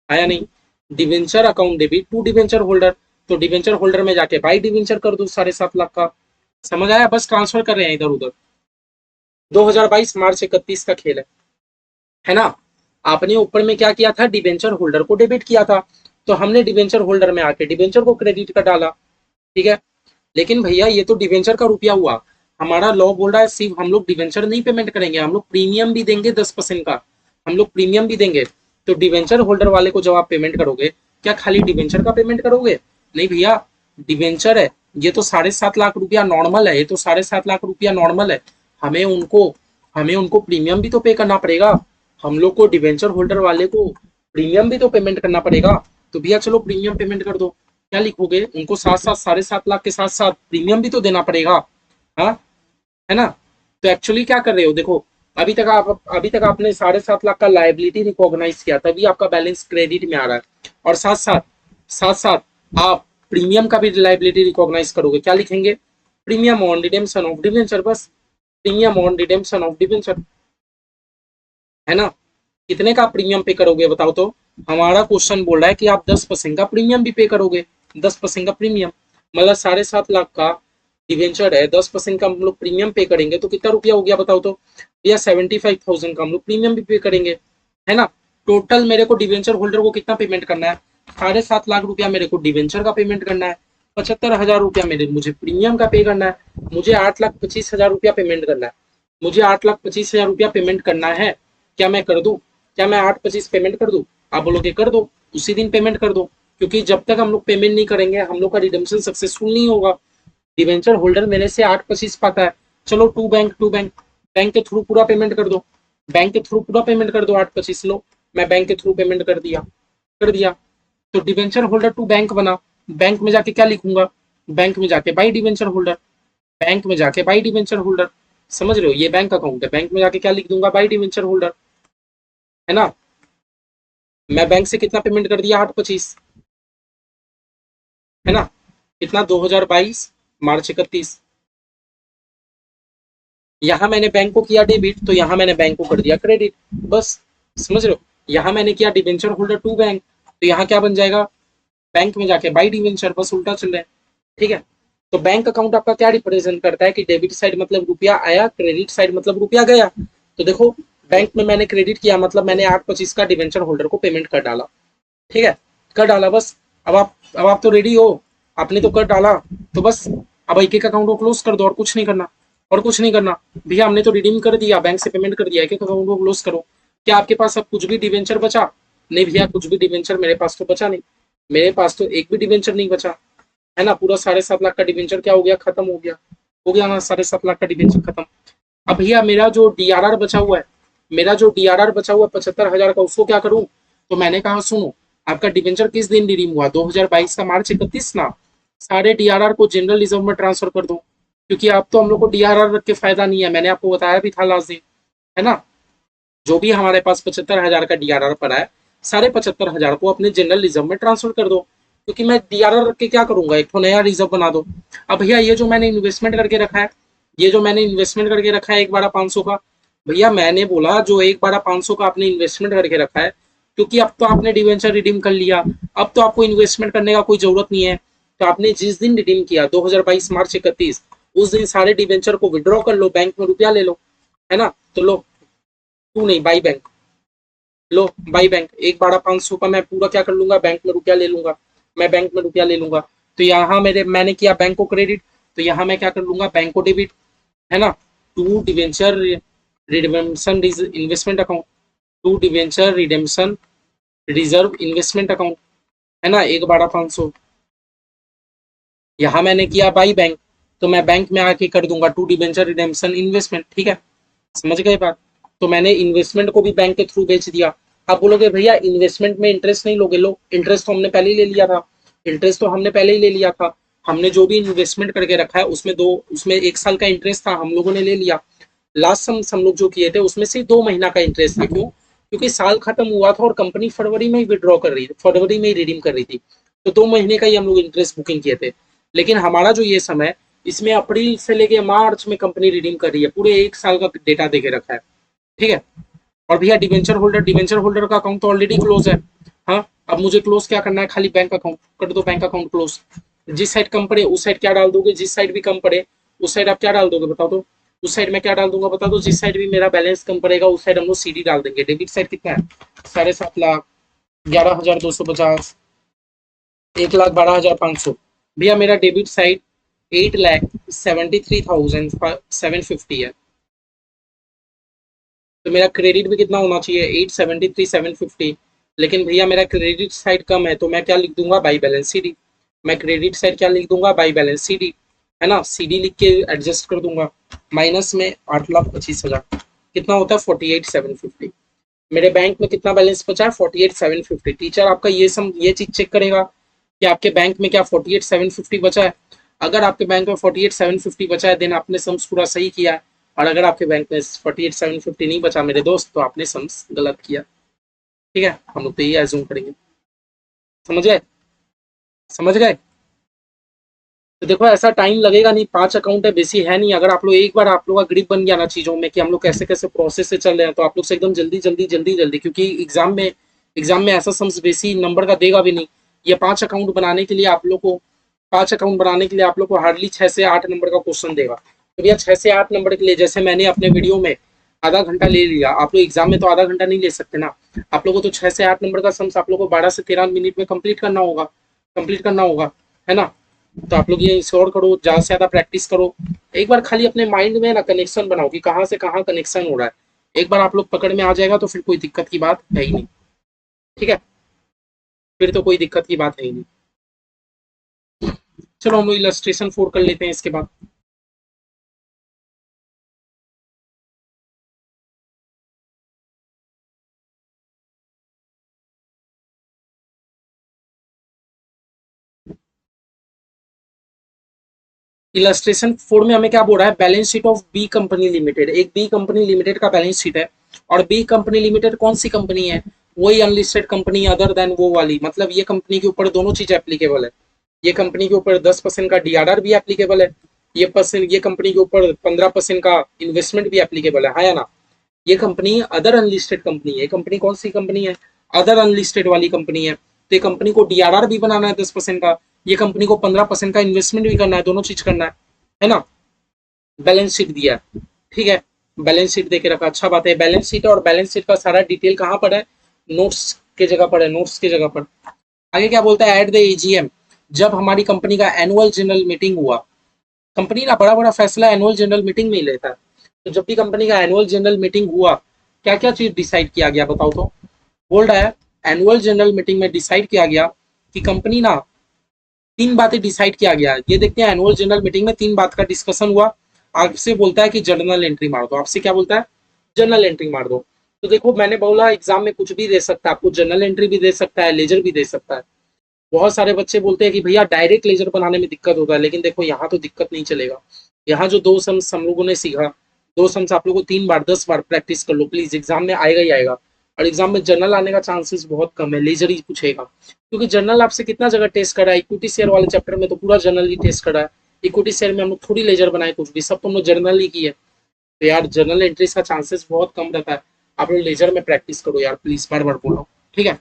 आया नहीं, debenture account debit to debenture holder, तो डिवेंचर होल्डर में जाके बाई डिवेंचर कर दो 7.5 लाख का। समझ आया, बस ट्रांसफर कर रहे हैं इधर उधर। 2022 मार्च 31 का खेल है ना। आपने ऊपर में क्या किया था, डिवेंचर होल्डर को डेबिट किया था, तो हमने डिवेंचर होल्डर में आके डिवेंचर को क्रेडिट कर डाला, ठीक है। लेकिन भैया ये तो डिवेंचर का रुपया हुआ, हमारा लॉ बोल रहा है सिर्फ हम लोग डिवेंचर नहीं पेमेंट करेंगे, हम लोग प्रीमियम भी देंगे 10% का, हम लोग प्रीमियम भी देंगे। तो डिवेंचर होल्डर वाले को जब आप पेमेंट करोगे, क्या खाली डिवेंचर का पेमेंट करोगे, नहीं भैया, डिवेंचर है, ये तो 7.5 लाख रुपया नॉर्मल है, ये तो 7.5 लाख रुपया नॉर्मल है, हमें उनको हमें उनको प्रीमियम भी तो पे करना पड़ेगा, हम लोग को डिवेंचर होल्डर वाले को प्रीमियम भी तो पेमेंट करना पड़ेगा। तो भैया चलो प्रीमियम पेमेंट कर दो, क्या लिखोगे, उनको साथ साथ 7.5 लाख के साथ साथ प्रीमियम भी तो देना पड़ेगा, हाँ, है ना। तो एक्चुअली क्या कर रहे हो, देखो अभी तक आपने 7.5 लाख का लाइबिलिटी रिकॉग्नाइज किया, तभी आपका बैलेंस क्रेडिट में आ रहा है, और साथ साथ आप प्रीमियम का भी लाइबिलिटी रिकॉग्नाइज करोगे, क्या लिखेंगे, premium on redemption of debenture, बस premium on redemption of debenture, है ना। कितने का प्रीमियम पे करोगे बताओ तो, हमारा क्वेश्चन बोल रहा है कि आप 10% का प्रीमियम भी पे करोगे, 10% का प्रीमियम, मतलब 7.5 लाख का डिवेंचर है, 10% का हम लोग प्रीमियम पे करेंगे तो कितना रुपया हो गया बताओ तो, या 75,000 का हम लोग प्रीमियम भी पे करेंगे, है ना। टोटल मेरे को डिवेंचर होल्डर को कितना पेमेंट करना है, 7.5 लाख रुपया मेरे को डिवेंचर का पेमेंट करना है, 75,000 रुपया मेरे मुझे प्रीमियम का पे करना है, मुझे 8,25,000 रुपया पेमेंट करना है, मुझे 8,25,000 रुपया पेमेंट करना है। क्या मैं कर दूं, क्या मैं 8,25 पेमेंट कर दूं, आप बोलोगे कर दो, उसी दिन पेमेंट कर दो, क्योंकि जब तक हम लोग पेमेंट नहीं करेंगे हम लोग का रिडेम्पशन सक्सेसफुल नहीं होगा। डिवेंचर होल्डर मेरे से 8,25 पाता है, चलो टू बैंक बैंक के थ्रू पूरा पेमेंट कर दो, बैंक के थ्रू पूरा पेमेंट कर दो, 8,25 लो, मैं बैंक के थ्रू पेमेंट कर दिया। तो डिवेंचर होल्डर टू बैंक बना, बैंक में जाके क्या लिखूंगा, बैंक में जाके बाई डिवेंचर होल्डर, बैंक में जाके बाई डिवेंचर होल्डर, समझ रहे हो, ये बैंक अकाउंट है, बैंक में जाके क्या लिख दूंगा, बाई डिवेंचर होल्डर, है ना। मैं बैंक से कितना पेमेंट कर दिया, 8,25, है ना, कितना, 2022 मार्च 31, यहाँ मैंने बैंक को किया डेबिट, तो यहाँ मैंने बैंक को कर दिया क्रेडिट, बस, समझ रहे हो, यहाँ मैंने किया डिवेंचर होल्डर टू बैंक, तो यहाँ क्या बन जाएगा, बैंक में जाके बाई डिवेंचर, बस उल्टा चल रहा है, ठीक है। तो बैंक अकाउंट आपका क्या रिप्रेजेंट करता है कि डेबिट साइड मतलब रुपया आया, क्रेडिट साइड मतलब रुपया गया। तो देखो बैंक में मैंने क्रेडिट किया, मतलब मैंने 8,25 का डिवेंचर होल्डर को पेमेंट कर डाला, ठीक है, कर डाला बस। अब आप तो रेडी हो, आपने तो कर डाला, तो बस अब एक एक अकाउंट को क्लोज कर दो, और कुछ नहीं करना, और कुछ नहीं करना। भैया हमने तो रिडीम कर दिया, बैंक से पेमेंट कर दिया, एक एक अकाउंट को क्लोज करो। क्या आपके पास अब कुछ भी डिवेंचर बचा, नहीं भैया, कुछ भी डिवेंचर मेरे पास तो बचा नहीं, मेरे पास तो एक भी डिवेंचर नहीं बचा, है ना। पूरा 7.5 लाख का डिवेंचर क्या हो गया, खत्म हो गया ना, 7.5 लाख का डिवेंचर खत्म। अब भैया मेरा जो डीआरआर बचा हुआ है, मेरा जो डीआरआर बचा हुआ है 75,000 का, उसको क्या करूं। तो मैंने कहा सुनो, आपका डिवेंचर किस दिन रिडीम हुआ, 2022 का मार्च 31 ना, सारे डीआरआर को जनरल रिजर्व में ट्रांसफर कर दो, क्योंकि अब तो हम लोग को डीआरआर रख के फायदा नहीं है, मैंने आपको बताया भी था लास्ट दिन, है ना। जो भी हमारे पास 75,000 का डीआरआर पड़ा है, सारे 75,000 को अपने जनरल रिजर्व में ट्रांसफर कर दो, क्योंकि मैं डीआरआर रख के क्या करूंगा, एक तो नया रिजर्व बना दो। अब भैया ये जो मैंने इन्वेस्टमेंट करके रखा है, ये जो मैंने इन्वेस्टमेंट करके रखा है 1/500 का, भैया मैंने बोला जो 1/500 का आपने इन्वेस्टमेंट करके रखा है, क्योंकि अब तो आपने डिवेंचर रिडीम कर लिया, अब तो आपको इन्वेस्टमेंट करने का कोई जरूरत नहीं है। तो आपने जिस दिन रिडीम किया 2022 मार्च 31, उस दिन सारे डिवेंचर को विड्रॉ कर लो, बैंक में रुपया ले लो, है ना। तो लो, तू नहीं, by bank, low by bank, 1/500 का मैं पूरा क्या कर लूंगा, बैंक में रुपया ले लूंगा, मैं बैंक में रुपया ले लूंगा। तो यहाँ मैंने किया बैंक को क्रेडिट, तो यहाँ मैं क्या कर लूंगा, बैंक को डेबिट, है ना। To debenture redemption investment account, to debenture redemption reserve investment account, है ना, 1/500। यहाँ मैंने किया बाई बैंक, तो मैं बैंक में आके कर दूंगा टू डिवेंचर रिडेम्पशन इन्वेस्टमेंट, ठीक है, समझ गए बात। तो मैंने इन्वेस्टमेंट को भी बैंक के थ्रू बेच दिया। आप बोलोगे भैया इन्वेस्टमेंट में इंटरेस्ट नहीं लोगे, लो इंटरेस्ट तो हमने पहले ही ले लिया था, इंटरेस्ट तो हमने पहले ही ले लिया था, हमने जो भी इन्वेस्टमेंट करके रखा है उसमें 1 साल का इंटरेस्ट था, हम लोगों ने ले लिया। लास्ट हम लोग जो किए थे उसमें से 2 महीना का इंटरेस्ट था, क्यों, क्योंकि साल खत्म हुआ था और कंपनी फरवरी में ही विड्रॉ कर रही थी, फरवरी में ही रिडीम कर रही थी, तो 2 महीने का ही हम लोग इंटरेस्ट बुकिंग किए थे। लेकिन हमारा जो ये समय, इसमें अप्रैल से लेके मार्च में कंपनी रिडीम कर रही है, पूरे 1 साल का डेटा देके रखा है। ठीक है। और भैया डिवेंचर होल्डर का अकाउंट तो ऑलरेडी क्लोज है। हाँ, अब मुझे क्लोज क्या करना है, खाली बैंक अकाउंट कर दो, बैंक अकाउंट क्लोज। जिस साइड कम पड़े उस साइड क्या डाल दोगे, जिस साइड भी कम पड़े उस साइड आप क्या डाल दोगे बताओ तो। उस साइड में क्या डाल दूंगा बता दो, जिस साइड भी मेरा बैलेंस कम पड़ेगा उस साइड हम लोग सीडी डाल देंगे। डेबिट साइड कितना है, 7.5 लाख, 11,250, 1,12,500। भैया मेरा डेबिट साइड 8,73,750 है, तो मेरा क्रेडिट भी कितना होना चाहिए, 8,73,750। लेकिन भैया मेरा क्रेडिट साइड कम है, तो मैं क्या लिख दूंगा, बाई बैलेंस सीडी। मैं क्रेडिट साइड क्या लिख दूंगा, बाई बैलेंस सीडी, है ना, सीडी लिख के एडजस्ट कर दूंगा। माइनस में 8,25,000 कितना होता है, 48,750। मेरे बैंक में कितना बैलेंस बचा है, 48,750। टीचर आपका ये चीज चेक करेगा कि आपके बैंक में क्या 48,750 बचा है। अगर आपके बैंक में 48,750 बचा है, देन आपने सम्स पूरा सही किया है। और अगर आपके बैंक में 48,750 नहीं बचा मेरे दोस्त, तो आपने सम्स गलत किया। ठीक है, हम लोग तो ये एज्यूम करेंगे। समझ गए, समझ गए। तो देखो ऐसा टाइम लगेगा नहीं, 5 अकाउंट है, बेसी है नहीं। अगर आप लोग एक बार आप लोग का ग्रिप बन गया ना चीजों में कि हम लोग कैसे कैसे प्रोसेस से चल रहे हैं, तो आप लोग से एकदम जल्दी जल्दी जल्दी जल्दी, क्योंकि एग्जाम में ऐसा सम्स बेसी नंबर का देगा भी नहीं। ये 5 अकाउंट बनाने के लिए आप लोग को 5 अकाउंट बनाने के लिए आप लोग को हार्डली 6 से 8 नंबर का क्वेश्चन देगा। तो भैया 6 से 8 नंबर के लिए, जैसे मैंने अपने वीडियो में आधा घंटा ले लिया, आप लोग एग्जाम में तो आधा घंटा नहीं ले सकते ना। आप लोगों को तो 6 से 8 नंबर का सम्स आप लोग को 12 से 13 मिनट में कंप्लीट करना होगा, है ना। तो आप लोग ये श्योर करो, ज्यादा से ज्यादा प्रैक्टिस करो। एक बार खाली अपने माइंड में ना कनेक्शन बनाओ कि कहाँ से कहाँ कनेक्शन हो रहा है। एक बार आप लोग पकड़ में आ जाएगा तो फिर कोई दिक्कत की बात है ही नहीं। ठीक है, फिर तो कोई दिक्कत की बात है ही नहीं। चलो हम लोग इलस्ट्रेशन 4 कर लेते हैं इसके बाद। इलस्ट्रेशन 4 में हमें क्या बोल रहा है, balance sheet of B company limited. एक बी कंपनी लिमिटेड का बैलेंस शीट है। और बी कंपनी लिमिटेड कौन सी कंपनी है, वही अनलिस्टेड कंपनी अदर देन वो वाली, मतलब ये कंपनी के ऊपर दोनों चीज एप्लीकेबल है। ये कंपनी के ऊपर 10% का डीआरआर भी एप्लीकेबल है। ये कंपनी के ऊपर 15% का इन्वेस्टमेंट भी एप्लीकेबल है या ना। ये कंपनी अदर अनलिस्टेड कंपनी है। ये कंपनी कौन सी कंपनी है, अदर अनलिस्टेड वाली कंपनी है। तो ये कंपनी को डीआरआर भी बनाना है 10% का, ये कंपनी को 15% का इन्वेस्टमेंट भी करना है, दोनों चीज करना है ना। बैलेंस शीट दिया है, ठीक है, बैलेंस शीट देके रखा, अच्छा बात है। बैलेंस शीट और बैलेंस शीट का सारा डिटेल कहाँ पर है, नोट्स के जगह पर है, नोट्स के जगह पर। आगे क्या बोलता है, एट द एजीएम, जब हमारी कंपनी का एनुअल जनरल मीटिंग हुआ। कंपनी ना बड़ा बड़ा फैसला एनुअल जनरल मीटिंग में ही लेता है। तो जब भी कंपनी का एनुअल जनरल मीटिंग हुआ, क्या क्या चीज डिसाइड किया गया बताओ तो। बोल रहा है एनुअल जनरल मीटिंग में डिसाइड किया गया कि कंपनी ना 3 बातें डिसाइड किया गया। ये देखते हैं एनुअल जनरल मीटिंग में 3 बात का डिस्कशन हुआ। आपसे बोलता है कि जर्नल एंट्री मार दो, आपसे क्या बोलता है, जर्नल एंट्री मार दो। तो देखो मैंने बोला एग्जाम में कुछ भी दे सकता है, आपको जर्नल एंट्री भी दे सकता है, लेजर भी दे सकता है। बहुत सारे बच्चे बोलते हैं कि भैया डायरेक्ट लेजर बनाने में दिक्कत होता है, लेकिन देखो यहाँ तो दिक्कत नहीं चलेगा। यहाँ जो 2 सम्स हम लोगों ने सीखा, 2 सम्स आप लोगों को 3 बार 10 बार प्रैक्टिस कर लो प्लीज, एग्जाम में आएगा ही आएगा। और एग्जाम में जनरल आने का चांसेस बहुत कम है, लेजर ही पूछेगा। क्योंकि जनरल आपसे कितना जगह टेस्ट करा है, इक्विटी शेयर वाले चैप्टर में तो पूरा जनरल ही टेस्ट करा है। इक्विटी शेयर में हम लोग थोड़ी लेजर बनाए, कुछ भी सब तो हम लोग जनरल ही की है। तो यार जनरल एंट्रीज का चांसेस बहुत कम रहता है। आप लोग लेजर में प्रैक्टिस करो यार प्लीज, बार बार बोलो, ठीक है।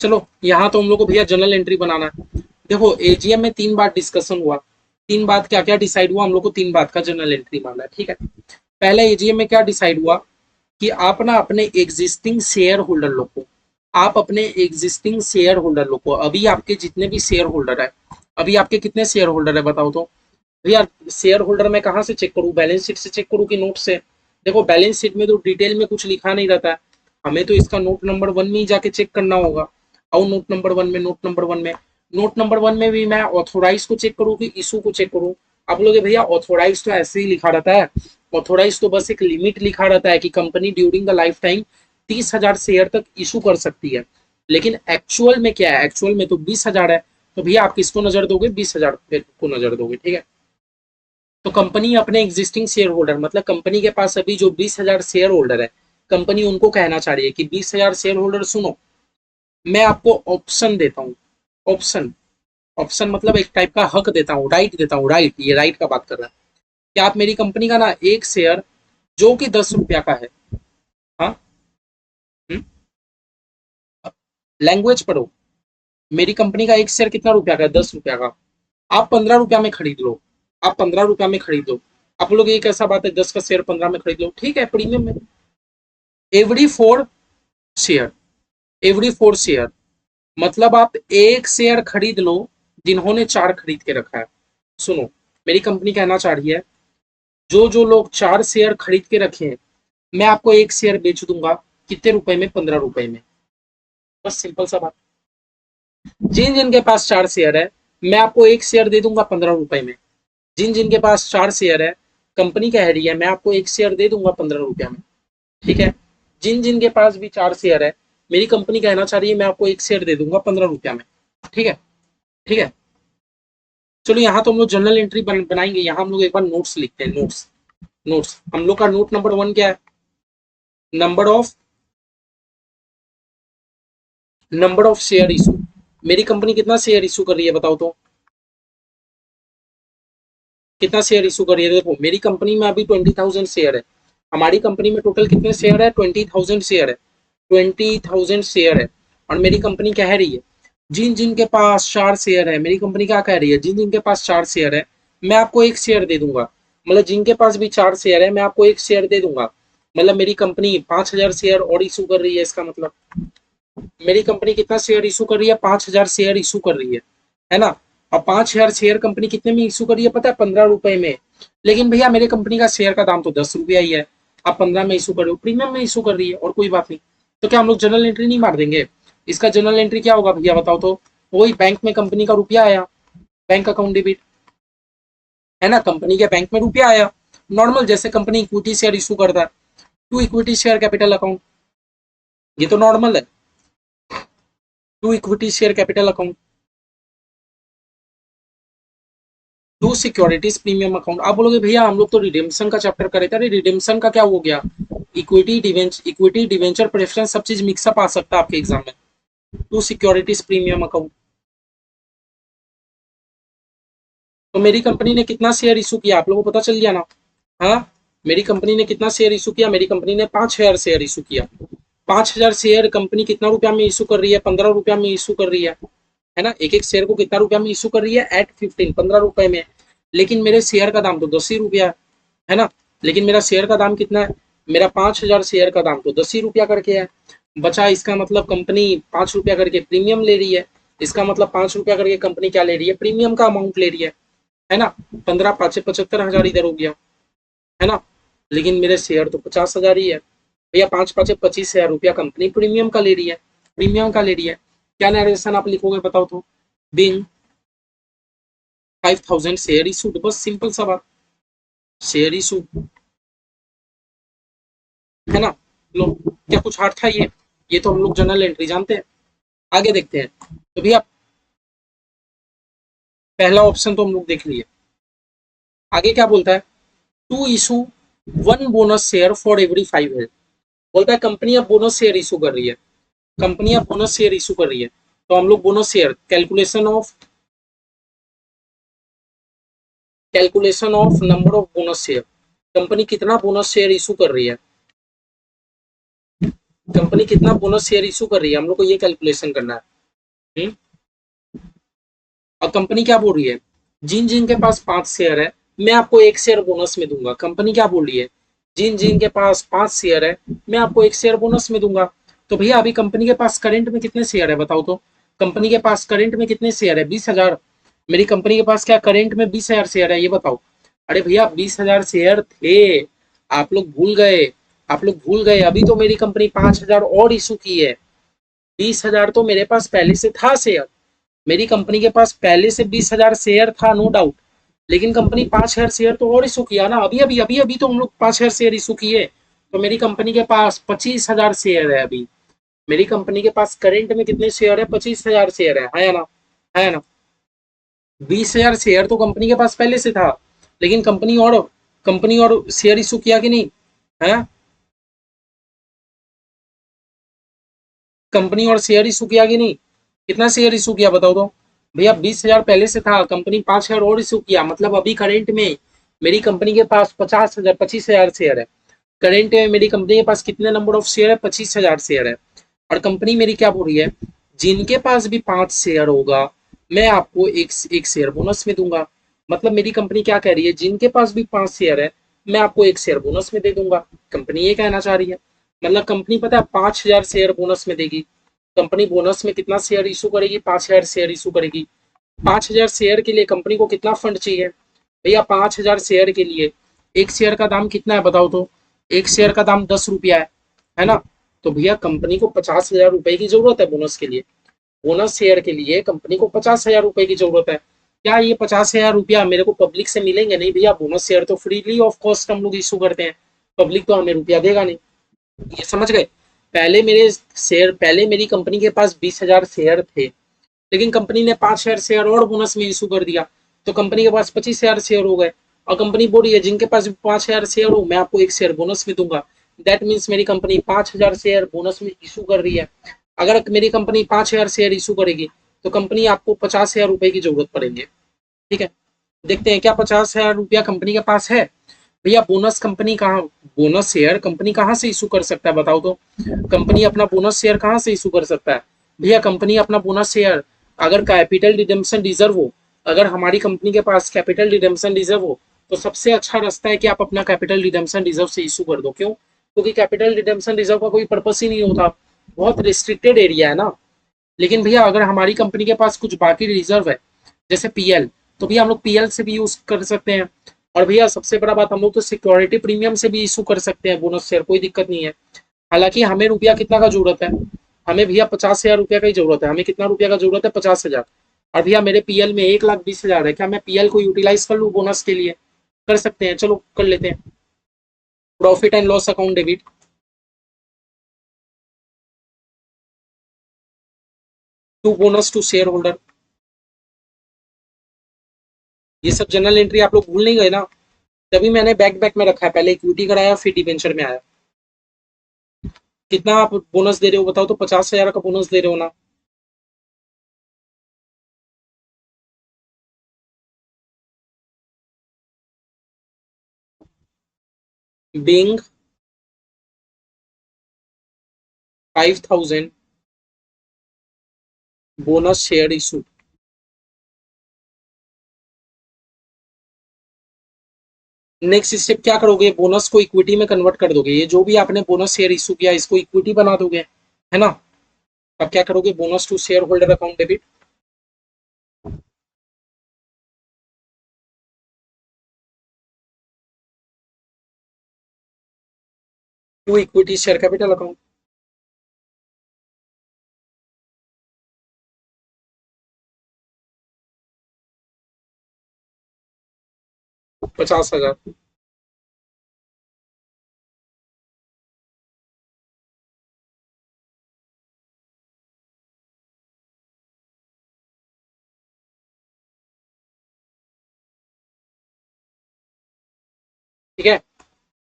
चलो यहाँ तो हम लोग को भैया जनरल एंट्री बनाना है। देखो एजीएम में 3 बार डिस्कशन हुआ, 3 बात क्या क्या डिसाइड हुआ, हम लोग को 3 बात का जनरल एंट्री मारना है, ठीक है। पहले एजीएम में क्या डिसाइड हुआ कि आप ना अपने एग्जिस्टिंग शेयर होल्डर लोग को, आप अपने एग्जिस्टिंग शेयर होल्डर लोग को, अभी आपके जितने भी शेयर होल्डर है, अभी आपके कितने शेयर होल्डर है बताओ तो। भैया शेयर होल्डर मैं कहाँ से चेक करूँ, बैलेंस शीट से चेक करूँ कि नोट से। देखो बैलेंस शीट में तो डिटेल में कुछ लिखा नहीं रहता है, हमें तो इसका नोट नंबर 1 में ही जाके चेक करना होगा। और नोट नंबर वन में भी मैं ऑथोराइज को चेक करूँ कि इशू को चेक करूँ। आप लोग भैया ऑथोराइज तो ऐसे ही लिखा रहता है, ऑथोराइज तो बस एक लिमिट लिखा रहता है कि company during the life time 30,000 share तक इशू कर सकती है। लेकिन एक्चुअल में क्या है, एक्चुअल में तो 20,000 है। तो भैया आप किसको नजर दोगे, 20,000 को नजर दोगे, ठीक है। तो कंपनी अपने एग्जिस्टिंग शेयर होल्डर, मतलब कंपनी के पास अभी जो 20,000 शेयर होल्डर है, कंपनी उनको कहना चाह रही है कि 20,000 शेयर होल्डर सुनो, मैं आपको ऑप्शन देता हूँ। ऑप्शन, ऑप्शन मतलब एक टाइप का हक देता हूँ, राइट देता हूँ, राइट, ये राइट का बात कर रहा है कि आप मेरी कंपनी का ना एक शेयर जो कि 10 रुपया का है, हाँ, लैंग्वेज पढ़ो, मेरी कंपनी का एक शेयर कितना रुपया का है, 10 रुपया का, आप 15 रुपया में खरीद लो, आप 15 रुपया में खरीद लो। आप लोग ये कैसा बात है, 10 का शेयर 15 में खरीद लो, ठीक है, प्रीमियम में। एवरी 4 शेयर, एवरी 4 शेयर, मतलब आप एक शेयर खरीद लो जिन्होंने 4 खरीद के रखा है। सुनो, मेरी कंपनी कहना चाह रही है जो जो लोग 4 शेयर खरीद के रखे हैं, मैं आपको एक शेयर बेच दूंगा, कितने रुपए में, 15 रुपए में। बस सिंपल सा बात। जिन जिनके पास 4 शेयर है, मैं आपको एक शेयर दे दूंगा 15 रुपए में। जिन जिनके पास 4 शेयर है, कंपनी कह रही है मैं आपको एक शेयर दे दूंगा 15 रुपया में, ठीक है। जिन जिनके पास भी 4 शेयर है, मेरी कंपनी कहना चाह रही है मैं आपको एक शेयर दे दूंगा 15 रुपया में, ठीक है, ठीक है। चलो यहाँ तो हम लोग जनरल एंट्री बनाएंगे, यहाँ हम लोग एक बार नोट्स लिखते हैं, नोट्स, नोट्स हम लोग का नोट नंबर 1 क्या है, नंबर ऑफ शेयर इशू। मेरी कंपनी कितना शेयर इशू कर रही है बताओ तो, कितना शेयर इशू कर रही है। देखो मेरी कंपनी में अभी 20,000 शेयर है, हमारी कंपनी में टोटल कितने शेयर है, 20,000 शेयर है, 20,000 शेयर है। और मेरी कंपनी कह रही है जिन जिनके पास 4 शेयर है, मेरी कंपनी क्या कह रही है, जिन जिनके पास 4 शेयर है मैं आपको एक शेयर दे दूंगा। मतलब जिनके पास भी 4 शेयर है मैं आपको एक शेयर दे दूंगा। मतलब मेरी कंपनी 5,000 शेयर और इशू कर रही है, इसका मतलब मेरी कंपनी कितना शेयर इशू कर रही है, 5,000 शेयर इशू कर रही है ना। और 5,000 शेयर कंपनी कितने में इशू कर रही है पता है, 15 रुपए में। लेकिन भैया मेरे कंपनी का शेयर का दाम तो 10 रुपया ही है, आप 15 में इशू कर रहे हो, प्रीमियम में इशू कर रही है, और कोई बात नहीं। तो क्या हम लोग जनरल एंट्री नहीं मार देंगे। इसका जनरल एंट्री क्या होगा भैया बताओ तो, वही बैंक में कंपनी का रुपया आया, बैंक अकाउंट डेबिट, है ना, कंपनी के बैंक में रुपया आया, नॉर्मल जैसे कंपनी इक्विटी शेयर इशू करता है, to equity share capital account, ये तो नॉर्मल है, to equity share capital account, to securities premium account. आप बोलोगे भैया हम लोग तो रिडेम्पशन का चैप्टर करे थे, अरे रिडेम्पशन का क्या हो गया, इक्विटी डिवेंचर प्रेफरेंस सब चीज मिक्सअप आ सकता है आपके एग्जाम में। टू सिक्योरिटीज प्रीमियम अकाउंट, तो मेरी कंपनी ने कितना शेयर इशू किया आप लोगों को पता चल गया ना। हाँ, मेरी कंपनी ने कितना शेयर इशू किया, मेरी कंपनी ने 5,000 शेयर इशू किया। 5,000 शेयर कंपनी कितना रुपया में इशू कर रही है, 15 रुपया में इशू कर रही है ना। एक एक शेयर को कितना रुपया में इशू कर रही है, एट 15, 15 रुपए में। लेकिन मेरे शेयर का दाम तो 10 ही रुपया है ना। लेकिन मेरा शेयर का दाम कितना है, मेरा 5,000 शेयर का दाम तो 10 ही रुपया करके है बचा। इसका मतलब कंपनी 5 रुपया करके प्रीमियम ले रही है, इसका मतलब 5 रुपया करके कंपनी क्या ले रही है, प्रीमियम का अमाउंट ले रही है ना। 15 5 75,000 इधर हो गया, है ना। लेकिन मेरे शेयर तो 50,000 ही है भैया, 5 5 25,000 रुपया कंपनी प्रीमियम का ले रही है, प्रीमियम का ले रही है। क्या नरेशन आप लिखोगे बताओ तो, बिंग 5,000 शेयर इशूड, बस सिंपल सा बात, शेयर इशू, है ना। लो, क्या कुछ हार्ड था ये तो हम लोग जनरल एंट्री जानते हैं। आगे देखते हैं, तो भैया पहला ऑप्शन तो हम लोग देख लिए। आगे क्या बोलता है, to issue 1 bonus share for every 5 है। बोलता है कंपनी अब बोनस शेयर इशू कर रही है, कंपनी अब बोनस शेयर इशू कर रही है। तो हम लोग bonus share calculation of number of bonus share, company कितना बोनस शेयर इशू कर रही है, कंपनी कितना बोनस शेयर इशू कर रही है, हम लोग को ये कैलकुलेशन करना है। हुँ? और कंपनी क्या बोल रही है, जिन जिन के पास 5 शेयर है मैं आपको एक शेयर बोनस में दूंगा। कंपनी क्या बोल रही है, जिन जिन के पास 5 शेयर है मैं आपको एक शेयर बोनस में दूंगा। तो भैया अभी कंपनी के पास करंट में कितने शेयर है बताओ तो, कंपनी के पास करंट में कितने शेयर है, 20,000। मेरी कंपनी के पास क्या करंट में 20,000 शेयर है, ये बताओ। अरे भैया 20,000 शेयर थे, आप लोग भूल गए, आप लोग भूल गए। अभी तो मेरी कंपनी 5,000 और इशू की है, 20,000 तो मेरे पास पहले से था शेयर, मेरी कंपनी के पास पहले से 20,000 शेयर था, नो डाउट। लेकिन कंपनी 5,000 शेयर तो और इशू किया ना, अभी अभी अभी अभी तो हम लोग 5,000 शेयर इशू किए। तो मेरी कंपनी के पास 25,000 शेयर है अभी। मेरी कंपनी के पास करेंट में कितने शेयर है, 25,000 शेयर है ना, है ना। 20,000 शेयर तो कंपनी के पास पहले से था, लेकिन कंपनी और शेयर इशू किया कि नहीं है। कंपनी और शेयर इशू किया कि नहीं? कितना शेयर इशू किया बताओ तो भैया? 20,000 पहले से था, कंपनी 5,000 और इशू किया, मतलब अभी करंट में मेरी कंपनी के पास 50,000 25,000 शेयर है। करंट में मेरी कंपनी के पास कितने नंबर ऑफ शेयर है? 25,000 शेयर है। और कंपनी मेरी क्या बोल रही है, जिनके पास भी 5 शेयर होगा मैं आपको एक शेयर बोनस में दूंगा। मतलब मेरी कंपनी क्या कह रही है, जिनके पास भी 5 शेयर है मैं आपको एक शेयर बोनस में दे दूंगा। कंपनी ये कहना चाह रही है। मतलब कंपनी पता है 5,000 शेयर बोनस में देगी। कंपनी बोनस में कितना शेयर इशू करेगी? 5,000 शेयर इशू करेगी। 5,000 शेयर के लिए कंपनी को कितना फंड चाहिए भैया? 5,000 शेयर के लिए एक शेयर का दाम कितना है बताओ तो? एक शेयर का दाम 10 रुपया है ना? तो भैया कंपनी को 50,000 रुपए की जरूरत है बोनस के लिए। बोनस शेयर के लिए कंपनी को 50,000 रुपए की जरूरत है। क्या ये 50,000 रुपया मेरे को पब्लिक से मिलेंगे? नहीं भैया, बोनस शेयर तो फ्रीली ऑफ कॉस्ट हम लोग इशू करते हैं, पब्लिक तो हमें रुपया देगा नहीं। ये समझ गए? पहले मेरी कंपनी के पास 20,000 शेयर थे, लेकिन कंपनी ने 5,000 शेयर और बोनस में इशू कर दिया, तो कंपनी के पास 25,000 शेयर हो गए। और कंपनी बोल रही है जिनके पास 5,000 शेयर हो मैं आपको एक शेयर बोनस में दूंगा। दैट मीन्स मेरी कंपनी 5,000 शेयर बोनस में इशू कर रही है। अगर मेरी कंपनी 5,000 शेयर इशू करेगी तो कंपनी आपको 50,000 रुपए की जरूरत पड़ेंगे। ठीक है, देखते हैं क्या 50,000 रुपया कंपनी के पास है। भैया बोनस कंपनी कहाँ, बोनस शेयर कंपनी कहाँ से इशू कर सकता है बताओ तो? कंपनी अपना बोनस शेयर कहाँ से इशू कर सकता है भैया? कंपनी अपना बोनस शेयर अगर कैपिटल रिडेम्पशन रिजर्व हो, अगर हमारी कंपनी के पास कैपिटल रिडेम्पशन रिजर्व हो, तो सबसे अच्छा रास्ता है कि आप अपना कैपिटल रिडेम्पशन रिजर्व से इशू कर दो। क्यों? क्योंकि कैपिटल रिडेम्पशन रिजर्व का कोई पर्पस ही नहीं होता, बहुत रिस्ट्रिक्टेड एरिया है ना। लेकिन भैया अगर हमारी कंपनी के पास कुछ बाकी रिजर्व है जैसे पीएल, तो भैया हम लोग पीएल से भी यूज कर सकते हैं। और भैया सबसे बड़ा बात, हम लोग तो सिक्योरिटी प्रीमियम से भी इशू कर सकते हैं बोनस शेयर, कोई दिक्कत नहीं है। हालांकि हमें रुपया कितना का जरूरत है? हमें भैया 50,000 रुपया का ही जरूरत है। हमें कितना रुपया का जरूरत है? 50,000। और भैया मेरे पीएल में 1,20,000 है, क्या मैं पीएल को यूटिलाइज कर लूँ बोनस के लिए? कर सकते हैं, चलो कर लेते हैं। Profit and loss account debit, to bonus to share holder. ये सब जनरल एंट्री आप लोग भूल नहीं गए ना? तभी मैंने बैक बैक में रखा है, पहले इक्विटी कराया फिर डिवेंचर में आया। कितना आप बोनस दे रहे हो बताओ तो? 50,000 का बोनस दे रहे हो ना? Being 5,000 bonus share issue. Next step क्या करोगे? बोनस को इक्विटी में कन्वर्ट कर दोगे। ये जो भी आपने बोनस शेयर इशू किया इसको इक्विटी बना दोगे, है ना? अब क्या करोगे? Bonus to share holder account debit, to equity share capital account. 50,000। ठीक है,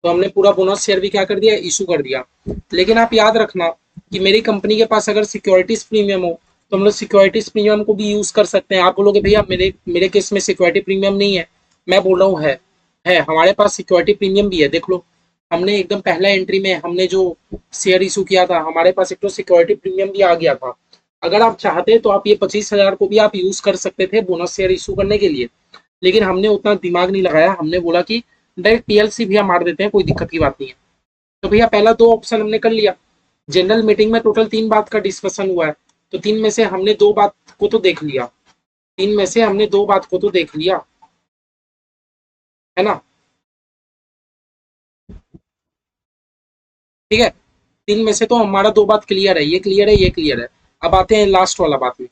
तो हमने पूरा बोनस शेयर भी क्या कर दिया? इशू कर दिया। लेकिन आप याद रखना कि मेरी कंपनी के पास अगर सिक्योरिटीज प्रीमियम हो तो हम लोग सिक्योरिटीज प्रीमियम को भी यूज कर सकते हैं। आप बोलोगे भैया मेरे मेरे केस में सिक्योरिटी प्रीमियम नहीं है। मैं बोल रहा हूँ है हमारे पास सिक्योरिटी प्रीमियम भी है। देख लो, हमने एकदम पहला एंट्री में हमने जो शेयर इशू किया था हमारे पास एक तो सिक्योरिटी प्रीमियम भी आ गया था। अगर आप चाहते तो आप ये 25,000 को भी आप यूज कर सकते थे बोनस शेयर इशू करने के लिए, लेकिन हमने उतना दिमाग नहीं लगाया। हमने बोला कि डायरेक्ट पीएलसी भैया मार देते हैं, कोई दिक्कत की बात नहीं है। तो भैया पहला दो ऑप्शन हमने कर लिया। जनरल मीटिंग में टोटल 3 बात का डिस्कशन हुआ है, तो 3 में से हमने 2 बात को तो देख लिया। 3 में से हमने 2 बात को तो देख लिया, है ना? ठीक है, 3 में से तो हमारा 2 बात क्लियर है, ये क्लियर है, ये क्लियर है। अब आते हैं लास्ट वाला बात में।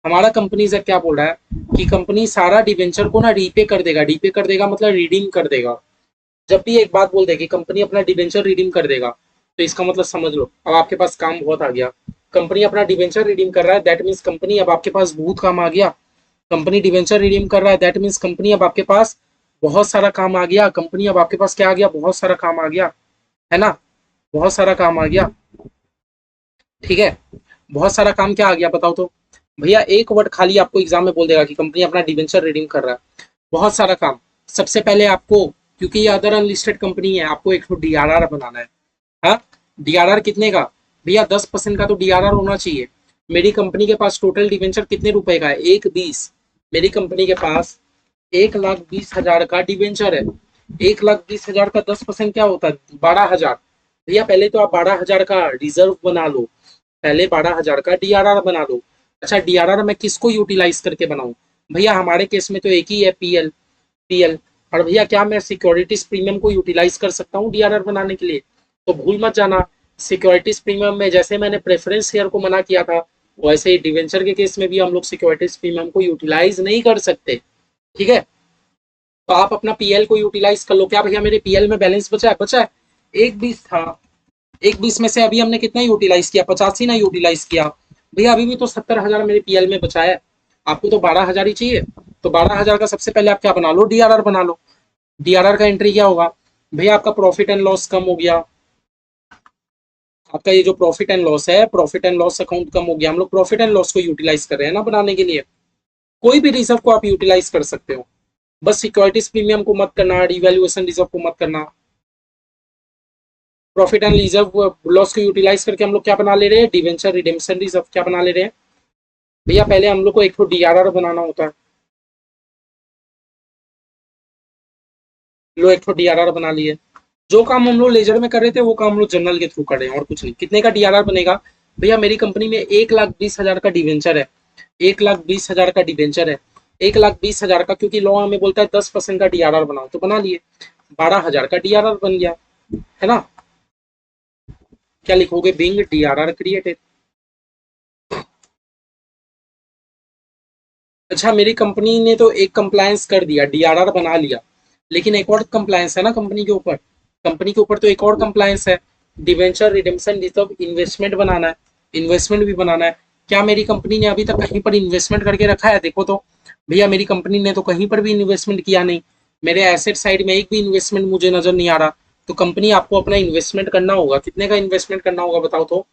हमारा कंपनी से क्या बोल रहा है कि कंपनी सारा डिवेंचर को ना रीपे कर देगा। रीपे कर देगा मतलब रिडीम कर देगा। जब भी एक बात बोल देगी कंपनी अपना डिवेंचर रिडीम कर देगा, तो इसका मतलब समझ लो अब आपके पास काम बहुत आ गया। कंपनी अपना डिवेंचर रिडीम कर रहा है, दैट मीन्स कंपनी अब आपके पास बहुत काम आ गया। कंपनी डिवेंचर रिडीम कर रहा है, दैट मीन्स कंपनी अब आपके पास बहुत सारा काम आ गया। कंपनी अब आपके पास क्या आ गया? बहुत सारा काम आ गया, है ना? बहुत सारा काम आ गया। ठीक है। बहुत सारा काम क्या आ गया बताओ तो। भैया एक वर्ड खाली आपको एग्जाम में बोल देगा कि कंपनी अपना डिवेंचर रिडीम कर रहा है। बहुत सारा काम। सबसे पहले आपको, क्योंकि ये अदर अनलिस्टेड कंपनी है, आपको एक डीआरआर बनाना है। हाँ, डीआरआर कितने का? भैया 10% का तो डीआरआर होना चाहिए। मेरी कंपनी के पास टोटल डिवेंचर कितने रुपए का है? 1,20। मेरी कंपनी के पास 1,20,000 का डिवेंचर है। 1,20,000 का 10% क्या होता है? 12,000। भैया पहले तो आप 12,000 का रिजर्व बना लो, पहले 12,000 का डीआरआर बना लो। अच्छा, डीआरआर मैं किसको यूटिलाइज करके बनाऊं? भैया हमारे केस में तो एक ही है, पीएल। पीएल। और भैया क्या मैं सिक्योरिटीज प्रीमियम को यूटिलाइज कर सकता हूँ डीआरआर बनाने के लिए? तो भूल मत जाना, सिक्योरिटीज प्रीमियम में जैसे मैंने प्रेफरेंस शेयर को मना किया था, वैसे ही डिवेंचर के केस में भी हम लोग सिक्योरिटीज प्रीमियम को यूटिलाइज नहीं कर सकते। ठीक है। तो आप अपना पीएल को यूटिलाइज कर लो। क्या भैया मेरे पीएल में बैलेंस बचा है? बचा है। 1,20 था। 1,20 में से अभी हमने कितना यूटिलाइज किया? 85 ना यूटिलाइज किया। भैया अभी भी तो 70,000 मेरे पीएल में बचा है। आपको तो 12,000 ही चाहिए। तो 12,000 का सबसे पहले आप क्या बना लो? डीआरआर बना लो। डीआरआर का एंट्री क्या होगा? भैया आपका प्रॉफिट एंड लॉस कम हो गया। आपका ये जो प्रॉफिट एंड लॉस है, प्रॉफिट एंड लॉस अकाउंट कम हो गया। हम लोग प्रॉफिट एंड लॉस को यूटिलाइज कर रहे हैं ना बनाने के लिए। कोई भी रिजर्व को आप यूटिलाइज कर सकते हो, बस सिक्योरिटीज प्रीमियम को मत करना, रिवैल्यूएशन रिजर्व को मत करना। प्रॉफिट एंड रिजर्व लॉस को यूटिलाइज करके हम लोग क्या बना ले रहे हैं? डिवेंचर रिडेम्पशन रिजर्व क्या बना ले रहे हैं? भैया पहले हम लोग को एक तो डीआरआर बनाना होता है। लो एक तो डीआरआर बना लिए। जो काम हम लोग लेजर में कर रहे थे वो काम हम लोग जनरल के थ्रू कर रहे हैं और कुछ नहीं। कितने का डीआरआर बनेगा? भैया मेरी कंपनी में 1,20,000 का डिवेंचर है। 1,20,000 का डिवेंचर है। 1,20,000 का, क्योंकि लॉ हमें बोलता है 10% का डीआरआर बनाओ, तो बना लिए। 12,000 का डीआरआर बन गया, है ना। क्या लिखोगे? Being DRR created. अच्छा, मेरी कंपनी ने तो एक कंप्लायंस कर दिया, डीआरआर बना लिया, लेकिन एक और कंप्लायंस है ना कंपनी के ऊपर। कंपनी के ऊपर तो एक और कंप्लायंस है, डिवेंचर रिडेम्पशन रिजर्व इन्वेस्टमेंट बनाना है। इन्वेस्टमेंट भी बनाना है। क्या मेरी कंपनी ने अभी तक कहीं पर इन्वेस्टमेंट करके रखा है? देखो तो। भैया मेरी कंपनी ने तो कहीं पर भी इन्वेस्टमेंट किया नहीं। मेरे एसेट साइड में एक भी इन्वेस्टमेंट मुझे नजर नहीं आ रहा। तो कंपनी आपको अपना इन्वेस्टमेंट करना होगा। कितने का इन्वेस्टमेंट करना होगा बताओ तो।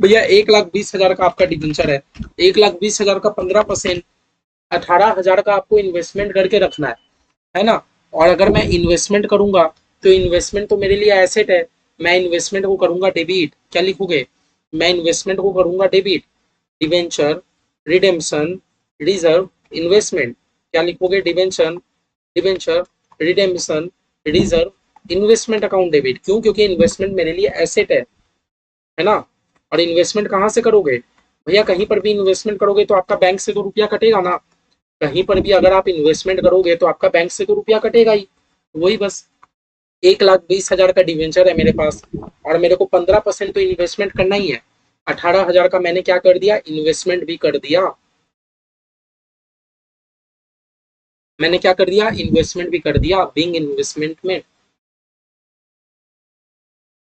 भैया 1,20,000 का आपका डिवेंचर है। 1,20,000 का 15%, 18,000 का आपको इन्वेस्टमेंट करके रखना है ना। और अगर मैं इन्वेस्टमेंट करूंगा तो इन्वेस्टमेंट तो मेरे लिए एसेट है। मैं इन्वेस्टमेंट को करूंगा डेबिट। क्या लिखोगे? मैं इन्वेस्टमेंट को करूंगा debit. Debenture redemption reserve investment. क्या लिखोगे? Debenture debenture redemption reserve investment account debit. क्यों? क्योंकि इन्वेस्टमेंट मेरे लिए एसेट है ना। और इन्वेस्टमेंट कहाँ से करोगे? भैया कहीं पर भी इन्वेस्टमेंट करोगे तो आपका बैंक से तो रुपया कटेगा ना। कहीं पर भी अगर आप इन्वेस्टमेंट करोगे तो आपका बैंक से तो रुपया कटेगा ही। वही बस। 1,20,000 का डिवेंचर है मेरे पास, और मेरे को 15% तो इन्वेस्टमेंट करना ही है। 18,000 का मैंने क्या कर दिया? इन्वेस्टमेंट भी कर दिया। मैंने क्या कर दिया? इन्वेस्टमेंट भी कर दिया, बिंग इन्वेस्टमेंट में,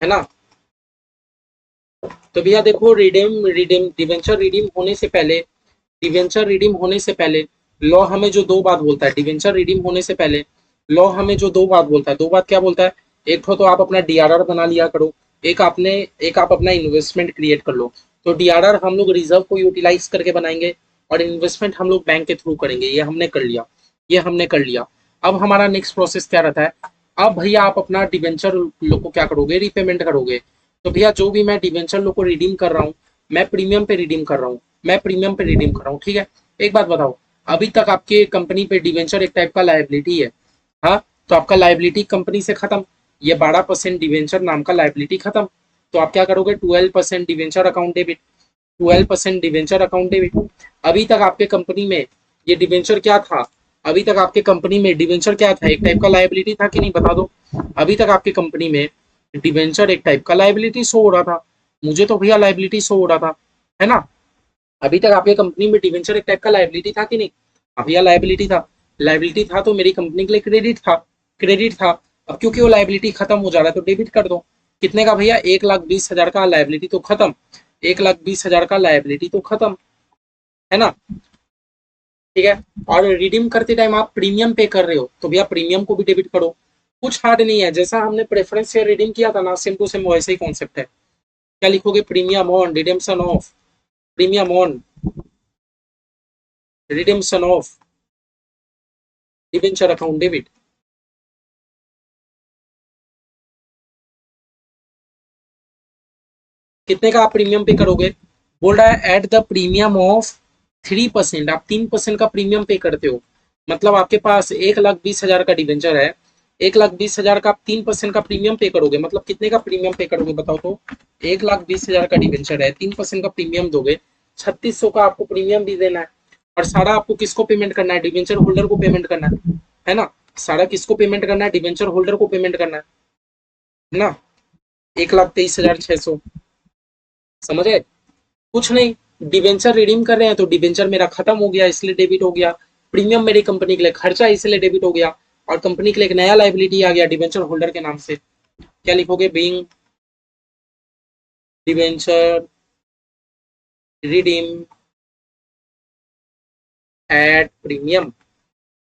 है ना। तो भैया देखो, रिडीम रिडीम डिवेंचर रिडीम होने से पहले, डिवेंचर रिडीम होने से पहले लॉ हमें जो दो बात बोलता है, डिवेंचर रिडीम होने से पहले लॉ हमें जो दो बात बोलता है, दो बात क्या बोलता है? एक तो आप अपना डीआरआर बना लिया करो, एक आप अपना इन्वेस्टमेंट क्रिएट कर लो। तो डीआरआर हम लोग रिजर्व को यूटिलाइज करके बनाएंगे, और इन्वेस्टमेंट हम लोग बैंक के थ्रू करेंगे। ये हमने कर लिया। ये हमने कर लिया। अब हमारा नेक्स्ट प्रोसेस क्या रहता है? अब भैया आप अपना डिवेंचर लोग को क्या करोगे? रिपेमेंट करोगे। तो भैया जो भी मैं डिवेंचर लोग को रिडीम कर रहा हूँ, मैं प्रीमियम पे रिडीम कर रहा हूँ। मैं प्रीमियम पे रिडीम कर रहा हूँ, ठीक है। एक बात बताओ, अभी तक आपके कंपनी पे डिवेंचर एक टाइप का लायबिलिटी है। हाँ, तो आपका लायबिलिटी कंपनी से खत्म। ये 12% डिवेंचर नाम का लायबिलिटी खत्म। तो आप क्या करोगे? 12% debenture account debit. 12% debenture account debit. अभी तक आपके कंपनी में ये डिवेंचर क्या था? अभी तक आपके कंपनी में डिवेंचर क्या था? एक टाइप का लायबिलिटी था कि नहीं, बता दो। अभी तक आपकी कंपनी में डिवेंचर एक टाइप का लायबिलिटी शो हो रहा था। मुझे तो भैया लायबिलिटी शो हो रहा था, है ना। अभी तक आपके कंपनी में डिवेंचर एक टाइप का लायबिलिटी था कि नहीं? हाँ भैया लायबिलिटी था। लायबिलिटी था तो मेरी कंपनी के लिए क्रेडिट था। क्रेडिट था। अब क्योंकि वो लायबिलिटी खत्म हो जा रहा है तो डेबिट कर दो। कितने का भैया? 1,20,000 का लायबिलिटी तो खत्म। 1,20,000 का लायबिलिटी तो खत्म, है ना। ठीक है। और रिडीम करते टाइम आप प्रीमियम पे कर रहे हो तो भैया प्रीमियम को भी डेबिट करो। कुछ हार्ड नहीं है, जैसा हमने प्रेफरेंस से रिडीम किया था ना, सेम टू सेम वैसे ही कॉन्सेप्ट है। क्या लिखोगे? Premium on redemption of, premium on redemption of debenture account debit. कितने का आप प्रीमियम पे करोगे? बोल रहा है एट द प्रीमियम ऑफ 3%, आप 3% का प्रीमियम पे करते हो। मतलब आपके पास 1,20,000 का डिवेंचर है, 1,20,000 का आप 3% का प्रीमियम पे करोगे, मतलब कितने का प्रीमियम पे करोगे बताओ तो? 1,20,000 का डिवेंचर है, 3% का प्रीमियम दोगे, 3600 का आपको प्रीमियम भी देना है। और सारा आपको किसको पेमेंट करना है? डिवेंचर होल्डर को पेमेंट करना है ना? सारा किसको पेमेंट करना है? डिवेंचर होल्डर को पेमेंट करना है ना? 1,23,600, समझ गए? कुछ नहीं, डिवेंचर रिडीम कर रहे हैं तो डिवेंचर मेरा खत्म हो गया इसलिए डेबिट हो गया, प्रीमियम मेरी कंपनी के लिए खर्चा इसलिए डेबिट हो गया, और कंपनी के लिए एक नया लाइबिलिटी आ गया डिवेंचर होल्डर के नाम से। क्या लिखोगे? Being debenture redeem at premium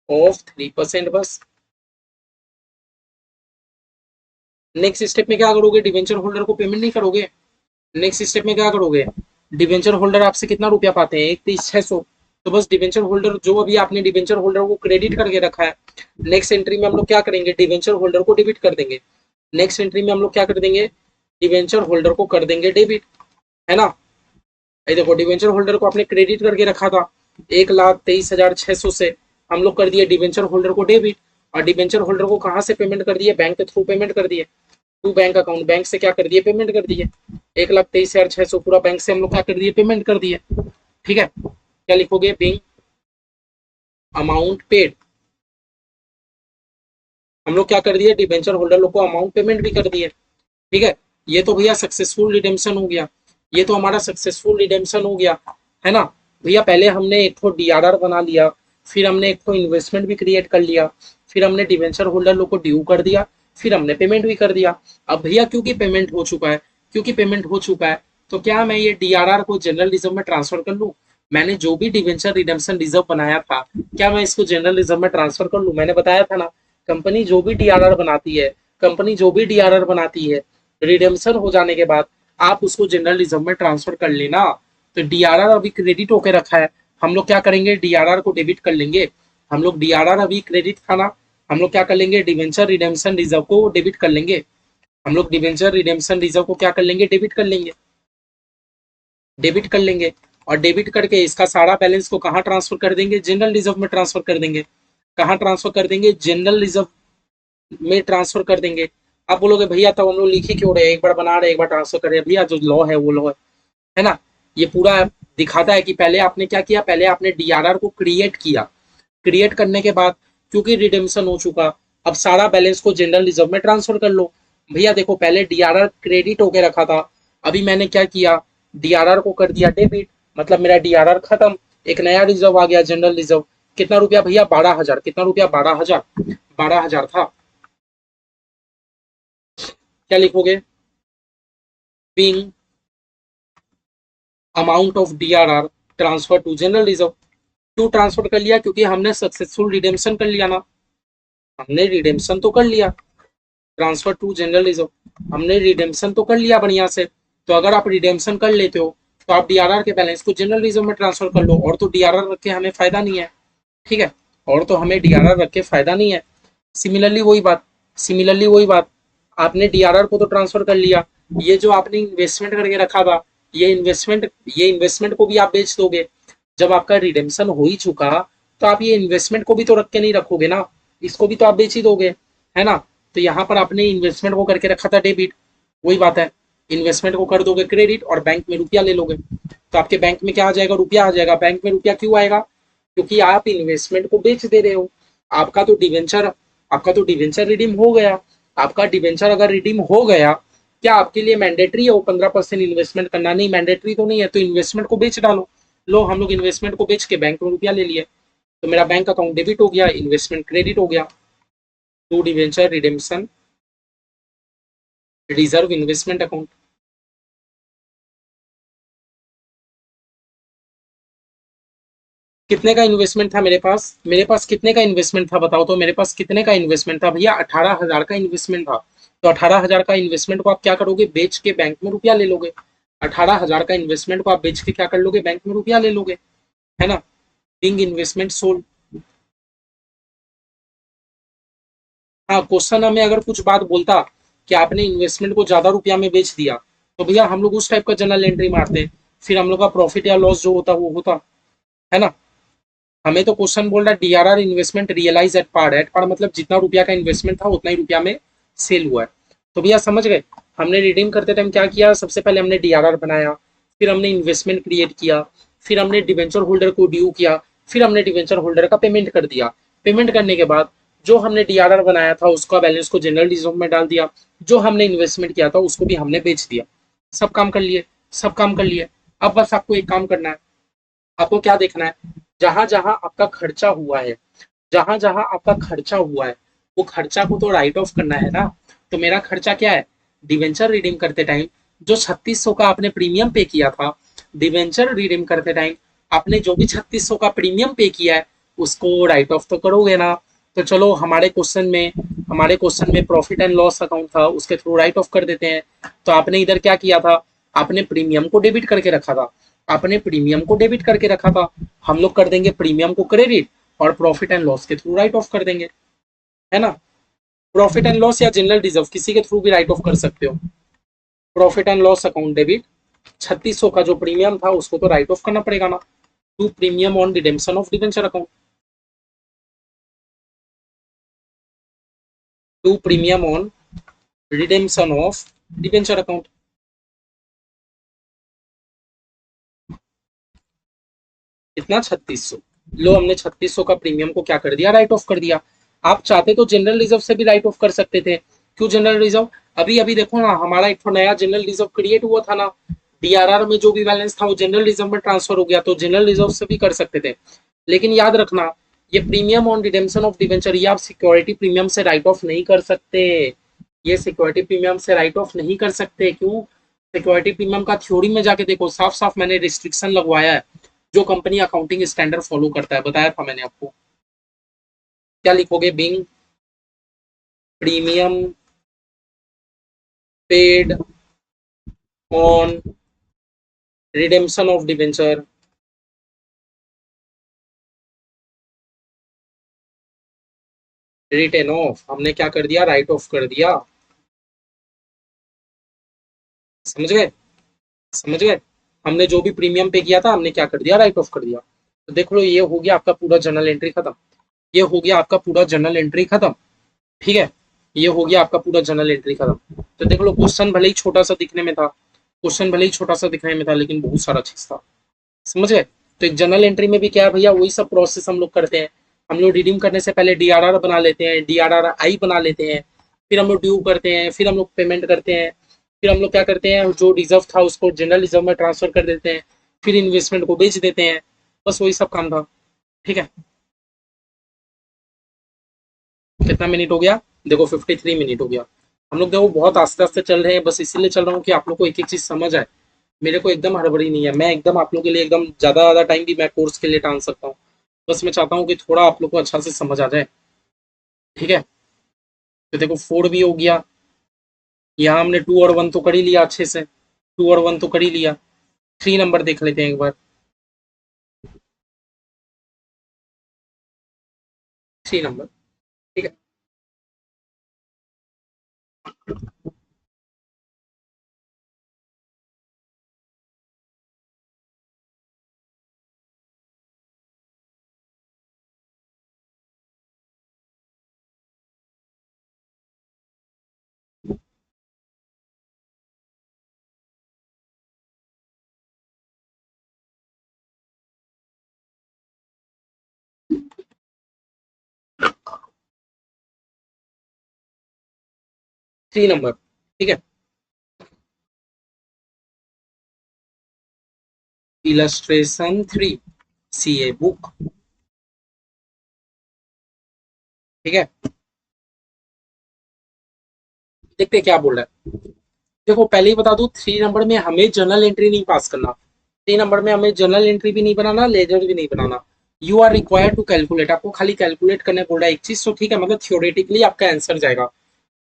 of 3%, बस। नेक्स्ट स्टेप में क्या करोगे? डिवेंचर होल्डर को पेमेंट नहीं करोगे। नेक्स्ट स्टेप में क्या करोगे? डिवेंचर होल्डर आपसे कितना रुपया पाते हैं? 1,23,600। तो बस डिवेंचर होल्डर जो अभी आपने डिवेंचर होल्डर को क्रेडिट करके रखा है, नेक्स्ट एंट्री में हम लोग क्या करेंगे? डिवेंचर होल्डर को डेबिट कर देंगे। नेक्स्ट एंट्री में हम लोग क्या कर देंगे? डिवेंचर होल्डर को कर देंगे डेबिट, है ना? ये देखो, डिवेंचर होल्डर को आपने क्रेडिट करके रखा था 1,23,600 से, हम लोग कर दिए डिवेंचर होल्डर को डेबिट। और डिवेंचर होल्डर को कहाँ से पेमेंट कर दिए? बैंक के थ्रू पेमेंट कर दिए, टू बैंक अकाउंट, बैंक से क्या कर दिए? पेमेंट कर दिए। 1,23,600 पूरा बैंक से हम लोग क्या कर दिए? पेमेंट कर दिए। ठीक है, क्या लिखोगे? बिंग अमाउंट पेड, हम लोग क्या कर दिए? डिवेंचर होल्डर लोग को अमाउंट पेमेंट भी कर दिए। ठीक है, ये तो भैया सक्सेसफुल रिडेम्पशन हो गया, ये तो हमारा सक्सेसफुल रिडेम्पशन हो गया, है ना? भैया पहले हमने एक तो डीआरआर बना लिया, फिर हमने एक तो इन्वेस्टमेंट भी क्रिएट कर लिया, फिर हमने डिवेंचर होल्डर लोग को ड्यू कर दिया, फिर हमने पेमेंट भी कर दिया। अब भैया क्योंकि पेमेंट हो चुका है, क्योंकि पेमेंट हो चुका है, तो क्या मैं ये डीआरआर को जनरल रिजर्व में ट्रांसफर कर लूँ? मैंने जो भी डिवेंचर रिडेम्पशन रिजर्व बनाया था, क्या मैं इसको जनरल रिजर्व में ट्रांसफर कर लूँ? मैंने बताया था ना, कंपनी जो भी डीआरआर बनाती है, कंपनी जो भी डीआरआर बनाती है, रिडेम्पशन हो जाने के बाद आप उसको जनरल रिजर्व में ट्रांसफर कर लेना। तो डीआरआर अभी क्रेडिट होकर रखा है, हम लोग क्या करेंगे? डीआरआर को डेबिट कर लेंगे। हम लोग डीआरआर अभी क्रेडिट था ना, हम लोग क्या कर लेंगे? डिवेंचर रिडेम्पशन रिजर्व को डेबिट कर लेंगे। हम लोग डिवेंचर रिडेम्पशन रिजर्व को क्या कर लेंगे? डेबिट कर लेंगे, डेबिट कर लेंगे। और डेबिट करके इसका सारा बैलेंस को कहाँ ट्रांसफर कर देंगे? जनरल रिजर्व में ट्रांसफर कर देंगे। कहाँ ट्रांसफर कर देंगे? जनरल रिजर्व में ट्रांसफर कर देंगे। आप बोलोगे भैया तब हम लोग लिख ही क्यों रहे, एक बार बना रहे एक बार ट्रांसफर कर रहे हैं? भैया जो लॉ है वो लॉ है ना? ये पूरा दिखाता है कि पहले आपने क्या किया, पहले आपने डीआरआर को क्रिएट किया, क्रिएट करने के बाद क्योंकि रिडेम्पशन हो चुका, अब सारा बैलेंस को जनरल रिजर्व में ट्रांसफर कर लो। भैया देखो, पहले डीआरआर क्रेडिट होके रखा था, अभी मैंने क्या किया? डीआरआर को कर दिया डेबिट, मतलब मेरा डीआरआर खत्म, एक नया रिजर्व आ गया, जनरल रिजर्व। कितना रुपया भैया? 12,000। कितना रुपया? 12,000, 12,000 था। क्या लिखोगे? Being amount of DRR transfer to general reserve. क्यों ट्रांसफर कर लिया? क्योंकि हमने सक्सेसफुल रिडेम्पशन कर लिया ना, हमने रिडेम्पशन तो कर लिया। ट्रांसफर टू जनरल रिजर्व, हमने रिडेम्पशन तो कर लिया बढ़िया से। तो अगर आप रिडेम्पशन कर लेते हो तो आप डीआरआर के बैलेंस को जनरल रिजर्व में ट्रांसफर कर लो, और तो डीआरआर रख के हमें फायदा नहीं है। ठीक है, और तो हमें डीआरआर रख के फायदा नहीं है। सिमिलरली वही बात, सिमिलरली वही बात, आपने डीआरआर को तो ट्रांसफर कर लिया, ये जो आपने इन्वेस्टमेंट करके रखा था, ये इन्वेस्टमेंट को भी आप बेच दोगे। जब आपका रिडेम्पशन हो ही चुका, तो आप ये इन्वेस्टमेंट को भी तो रख के नहीं रखोगे ना, इसको भी तो आप बेच ही दोगे, है ना? तो यहाँ पर आपने इन्वेस्टमेंट को करके रखा था डेबिट, वही बात है, इन्वेस्टमेंट को कर दोगे क्रेडिट और बैंक में रुपया ले लोगे। तो आपके बैंक में क्या आ जाएगा? रुपया आ जाएगा। बैंक में रुपया क्यों आएगा? क्योंकि आप इन्वेस्टमेंट को बेच दे रहे हो। आपका तो डिवेंचर आपका तो डिवेंचर रिडीम हो गया। आपका डिवेंचर अगर रिडीम हो गया, क्या आपके लिए मैंडेटरी है वो 15% इन्वेस्टमेंट करना? नहीं, मैंडेटरी तो नहीं है, तो इन्वेस्टमेंट को बेच डालो। लो, हम लोग इन्वेस्टमेंट को बेच के बैंक में रुपया ले लिए, तो मेरा बैंक अकाउंट डेबिट हो गया, इन्वेस्टमेंट क्रेडिट हो गया। To debenture redemption reserve investment account. कितने का इन्वेस्टमेंट था मेरे पास? मेरे पास कितने का इन्वेस्टमेंट था बताओ तो? मेरे पास कितने का इन्वेस्टमेंट था भैया? 18,000 का इन्वेस्टमेंट था। तो 18,000 का इन्वेस्टमेंट को आप क्या करोगे, बेच के बैंक में रुपया ले लोगे। 18,000 का इन्वेस्टमेंट को आप बेच के क्या कर लोगे, बैंक में रुपया ले लोगे, है ना। Being investment sold. हाँ, क्वेश्चन हमें अगर कुछ बात बोलता कि आपने इन्वेस्टमेंट को ज्यादा रुपया में बेच दिया, तो भैया हम लोग उस टाइप का जनरल एंट्री मारते, फिर हम लोग का प्रॉफिट या लॉस जो होता वो होता, है ना। हमें तो क्वेश्चन बोल रहा है DRR investment realise at par मतलब जितना रुपया का इन्वेस्टमेंट था उतना ही रुपया में सेल हुआ है। तो भैया समझ गए, हमने रिडीम करते टाइम क्या किया, सबसे पहले हमने डीआरआर बनाया, फिर हमने इन्वेस्टमेंट क्रिएट किया, फिर हमने डिवेंचर होल्डर को ड्यू किया, फिर हमने डिवेंचर होल्डर का पेमेंट कर दिया। पेमेंट करने के बाद जो हमने डीआरआर बनाया था उसका बैलेंस को जनरल रिजर्व में डाल दिया, जो हमने इन्वेस्टमेंट किया था उसको भी हमने बेच दिया। सब काम कर लिए, सब काम कर लिए। अब बस आपको एक काम करना है, आपको क्या देखना है, जहां जहां आपका खर्चा हुआ है, जहां जहां आपका खर्चा हुआ है वो खर्चा को तो राइट ऑफ करना है ना। तो मेरा खर्चा क्या है, डिवेंचर रिडीम करते टाइम जो 3600 का आपने प्रीमियम पे किया था, डिवेंचर रिडीम करते टाइम आपने जो भी 3600 का प्रीमियम पे किया है उसको राइट ऑफ तो करोगे ना। तो चलो हमारे क्वेश्चन में प्रॉफिट एंड लॉस अकाउंट था, उसके थ्रू राइट ऑफ कर देते हैं। तो आपने इधर क्या किया था, आपने प्रीमियम को डेबिट करके रखा था, आपने प्रीमियम को डेबिट करके रखा था, हम लोग कर देंगे प्रीमियम को क्रेडिट और प्रॉफिट एंड लॉस के थ्रू राइट ऑफ कर देंगे, है ना। प्रॉफिट एंड लॉस या जनरल रिजर्व किसी के थ्रू भी राइट ऑफ कर सकते हो। Profit and loss account debit 3600 का जो प्रीमियम था उसको तो राइट ऑफ करना पड़ेगा ना, to premium on redemption of debenture account, to premium on redemption of debenture account. कितना, 3600। लो हमने 3600 का प्रीमियम को क्या कर दिया, राइट ऑफ कर दिया। आप चाहते तो जनरल रिजर्व से भी राइट ऑफ कर सकते थे। क्यों जनरल रिजर्व, अभी अभी देखो ना हमारा एक नया जनरल रिजर्व क्रिएट हुआ था ना, डीआरआर में जो भी बैलेंस था वो जनरल रिजर्व में ट्रांसफर हो गया, तो जनरल रिजर्व से भी कर सकते थे। लेकिन याद रखना, ये premium on redemption of debenture ये आप सिक्योरिटी प्रीमियम से राइट ऑफ नहीं कर सकते। ये सिक्योरिटी प्रीमियम से राइट ऑफ नहीं कर सकते, क्यों, सिक्योरिटी प्रीमियम का थ्योरी में जाके देखो, साफ साफ मैंने रिस्ट्रिक्शन लगवाया है, जो कंपनी अकाउंटिंग स्टैंडर्ड फॉलो करता है, बताया था मैंने आपको। क्या लिखोगे, being premium paid on redemption of debenture written off, हमने क्या कर दिया, राइट ऑफ कर दिया। समझ गए, समझ गए, हमने जो भी प्रीमियम पे किया था हमने क्या कर दिया, राइट ऑफ कर दिया। तो देख लो ये हो गया आपका पूरा जर्नल एंट्री खत्म, ये हो गया आपका पूरा जर्नल एंट्री खत्म, ठीक है। ये हो गया आपका पूरा जर्नल एंट्री खत्म। तो देख लो क्वेश्चन भले ही छोटा सा दिखने में था, क्वेश्चन भले ही छोटा सा दिखने में था लेकिन बहुत सारा चीज था, समझ गए। तो एक जर्नल एंट्री में भी क्या है भैया, वही सब प्रोसेस हम लोग करते हैं। हम लोग रिडीम करने से पहले डीआरआर बना लेते हैं, डीआरआर आई बना लेते हैं, फिर हम लोग ड्यू करते हैं, फिर हम लोग पेमेंट करते हैं, फिर हम लोग क्या करते हैं, जो रिजर्व था उसको जनरल रिजर्व में ट्रांसफर कर देते हैं, फिर इन्वेस्टमेंट को बेच देते हैं, बस वही सब काम था, ठीक है। कितना मिनट हो गया, देखो 53 मिनट हो गया। हम लोग देखो बहुत आस्ते आस्ते चल रहे हैं, बस इसीलिए चल रहा हूँ कि आप लोग को एक एक चीज समझ आए। मेरे को एकदम हड़बड़ी नहीं है, मैं एकदम आप लोग के लिए एकदम ज्यादा टाइम भी मैं कोर्स के लिए टाल सकता हूँ। बस मैं चाहता हूँ कि थोड़ा आप लोग को अच्छा से समझ आ जाए, ठीक है। तो देखो 4 भी हो गया, यहाँ हमने 2 और 1 तो कर ही लिया अच्छे से, 2 और 1 तो कर ही लिया। 3 नंबर देख लेते हैं एक बार, 3 नंबर, ठीक है। 3 नंबर, ठीक है। इलस्ट्रेशन 3, सीए बुक, ठीक है। देखते हैं क्या बोल रहा है। देखो पहले ही बता दूं, 3 नंबर में हमें जर्नल एंट्री नहीं पास करना, 3 नंबर में हमें जर्नल एंट्री भी नहीं बनाना, लेजर भी नहीं बनाना। You are required to calculate, आपको खाली कैलकुलेट करने बोल रहा है एक चीज, तो ठीक है, मतलब थियोरेटिकली आपका आंसर जाएगा।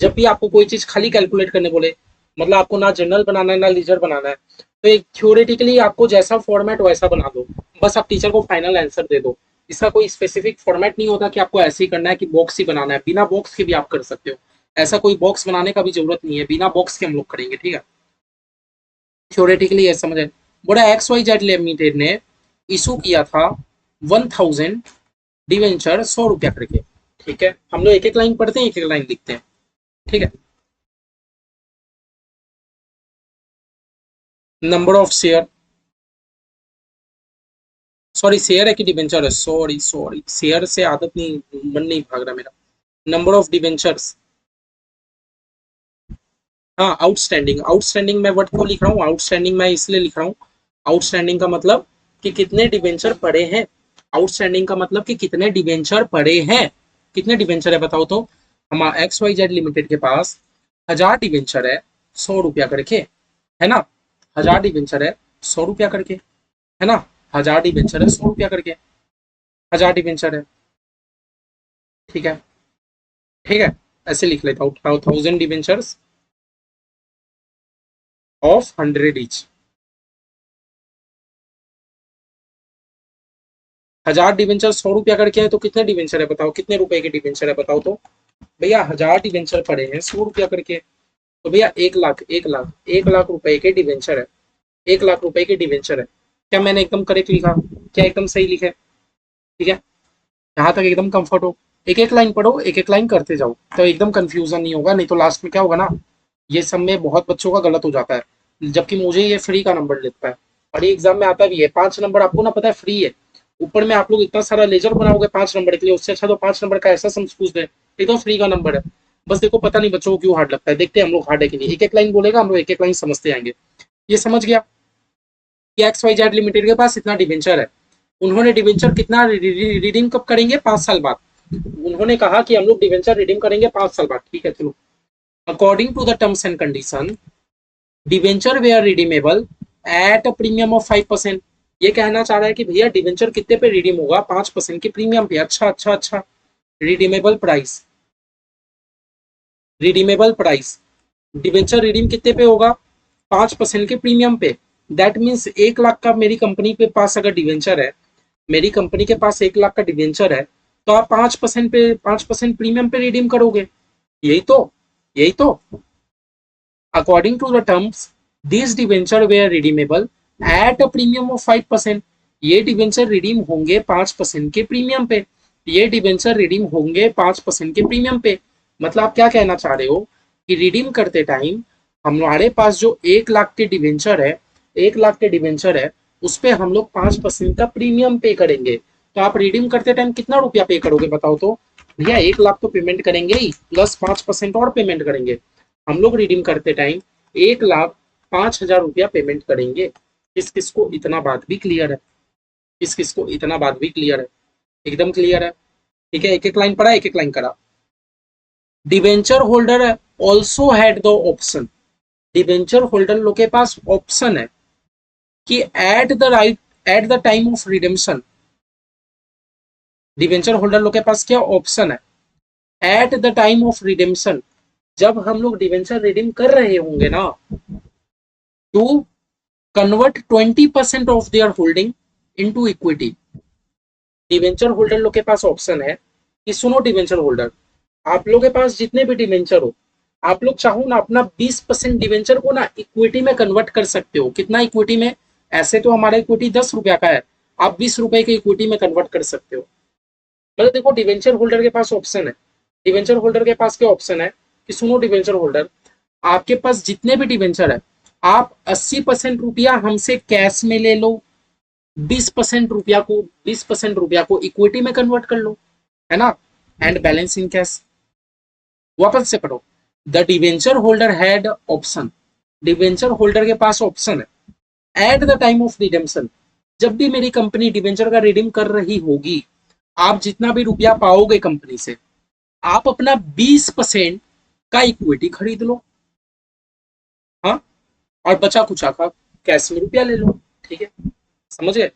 जब भी आपको कोई चीज खाली कैलकुलेट करने बोले, मतलब आपको ना जर्नल बनाना है ना लीजर बनाना है, तो एक थ्योरेटिकली आपको जैसा फॉर्मेट वैसा बना दो, बस आप टीचर को फाइनल आंसर दे दो। इसका कोई स्पेसिफिक फॉर्मेट नहीं होता कि आपको ऐसे ही करना है कि बॉक्स ही बनाना है, बिना बॉक्स के भी आप कर सकते हो। ऐसा कोई बॉक्स बनाने का भी जरूरत नहीं है, बिना बॉक्स के हम लोग करेंगे, ठीक है। थ्योरेटिकली ये समझे। बड़ा एक्स वाई जेड लिमिटेड ने इशू किया था 1000 डिवेंचर 100 रुपया करके, ठीक है। हम लोग एक एक लाइन पढ़ते हैं, एक एक लाइन लिखते हैं, ठीक है। Number of share, sorry share है कि डिवेंचर है, सॉरी सॉरी, शेयर से आदत नहीं, मन नहीं भाग रहा मेरा। नंबर ऑफ डिवेंचर्स, हाँ आउटस्टैंडिंग, आउटस्टैंडिंग मैं वर्ड को लिख रहा हूँ, आउटस्टैंडिंग मैं इसलिए लिख रहा हूँ, आउटस्टैंडिंग का मतलब कि कितने डिवेंचर पड़े हैं, आउटस्टैंडिंग का मतलब कि कितने डिवेंचर पड़े हैं, कितने डिवेंचर है बताओ तो। हमारा एक्स वाई जेड लिमिटेड के पास 1000 डिवेंचर है 100 रुपया करके, है ना। 1000 डिवेंचर है 100 रुपया करके, है ना। 1000 डिवेंचर है 100 रुपया करके, 1000 डिवेंचर है, ठीक है, ठीक है। ऐसे लिख लेता हूँ, 1000 डिवेंचर्स ऑफ 100 ईच। 1000 डिवेंचर 100 रुपया करके है, तो कितने डिवेंचर है बताओ, कितने रुपए के डिवेंचर है बताओ तो। भैया 1000 डिवेंचर पड़े हैं 100 रुपया करके, तो भैया 1 लाख, 1 लाख, 1 लाख रुपए के डिवेंचर है, 1 लाख रुपए के डिवेंचर है। क्या मैंने एकदम करेक्ट लिखा, क्या एकदम सही लिखे, ठीक है। यहाँ तक एकदम कंफर्ट हो। एक एक लाइन पढ़ो, एक एक लाइन करते जाओ, तो एकदम कंफ्यूजन नहीं होगा, नहीं तो लास्ट में क्या होगा ना, ये सब में बहुत बच्चों का गलत हो जाता है, जबकि मुझे ये फ्री का नंबर देता है, और ये एग्जाम में आता भी है 5 नंबर, आपको ना पता है फ्री है। ऊपर में आप लोग इतना सारा लेजर बनाओगे 5 नंबर के लिए, उससे अच्छा तो 5 नंबर का ऐसा सम पूछ दे, ये तो फ्री का नंबर है। बस देखो पता नहीं बच्चों को क्यों हार्ड लगता है, देखते हैं हम लोग हार्ड है कि नहीं। एक एक लाइन बोलेगा, हम लोग एक एक लाइन समझते आएंगे। ये समझ गया कि एक्स वाई जेड लिमिटेड के पास इतना डिवेंचर है, उन्होंने डिवेंचर कितना रिडीम कब करेंगे, 5 साल बाद। उन्होंने कहा कि हम लोग डिवेंचर रिडीम करेंगे 5 साल बाद, ठीक है चलो। According to the terms and condition, debenture were redeemable at a premium of 5%। ये कहना चाह रहा है कि भैया डिवेंचर कितने पे रिडीम होगा, 5% के प्रीमियम पे। अच्छा अच्छा अच्छा, redeemable price, redeemable price, debenture redeem कितने पे होगा, 5% के प्रीमियम पे। दैट मीन्स 1 लाख का मेरी कंपनी के पास अगर डिवेंचर है, मेरी कंपनी के पास 1 लाख का डिवेंचर है, तो आप 5% पे, 5% प्रीमियम पे रिडीम करोगे, यही तो, यही तो। According to the terms this debenture were redeemable at a premium of 5%। ये डिवेंचर रिडीम होंगे 5% के प्रीमियम पे, ये डिवेंचर रिडीम होंगे 5% के प्रीमियम पे। मतलब आप क्या कहना चाह रहे हो कि रिडीम करते टाइम हमारे पास जो 1 लाख के डिवेंचर है, 1 लाख के डिवेंचर है, उस पर हम लोग 5% का प्रीमियम पे करेंगे। तो आप रिडीम करते टाइम कितना रुपया पे करोगे बताओ तो। भैया 1 लाख तो पेमेंट करेंगे ही, प्लस 5% और पेमेंट करेंगे। हम लोग रिडीम करते टाइम 1,05,000 रुपया पेमेंट करेंगे। किस किस को इतना बात भी क्लियर है, किस किस को इतना बात भी क्लियर है, एकदम क्लियर है, ठीक है। एक एक लाइन पढ़ा, एक एक लाइन करा। Debenture holder also had the option, debenture holder लोग के पास ऑप्शन है कि at the time of redemption, debenture holder लोग के पास क्या ऑप्शन है, at the time of redemption, जब हम लोग डिवेंचर रिडीम कर रहे होंगे ना, to convert 20% of their holding into equity. Debenture holder लोग के पास ऑप्शन है कि सुनो डिवेंचर होल्डर, आप लोग के पास जितने भी डिवेंचर हो, आप लोग चाहो ना अपना 20% डिवेंचर को ना इक्विटी में कन्वर्ट कर सकते हो। कितना इक्विटी में, ऐसे तो हमारा इक्विटी 10 रुपया का है, आप 20 रुपए के इक्विटी में कन्वर्ट कर सकते हो। मतलब देखो डिवेंचर होल्डर के पास ऑप्शन है, डिवेंचर होल्डर के पास क्या ऑप्शन है कि सुनो डिवेंचर होल्डर, आपके पास जितने भी डिवेंचर है, आप 80% रुपया हमसे कैश में ले लो, 20% रुपया को इक्विटी में कन्वर्ट कर लो, है ना, एंड बैलेंस इन कैश। वापस से पढ़ो, the debenture holder had option, debenture holder के पास ऑप्शन है at the time of redemption, जब भी मेरी कंपनी डिवेंचर का रिडीम कर रही होगी, आप जितना भी रुपया पाओगे कंपनी से, आप अपना 20% का इक्विटी खरीद लो, हाँ, और बचा कुचा का कैश में रुपया ले लो, ठीक है। समझ गए,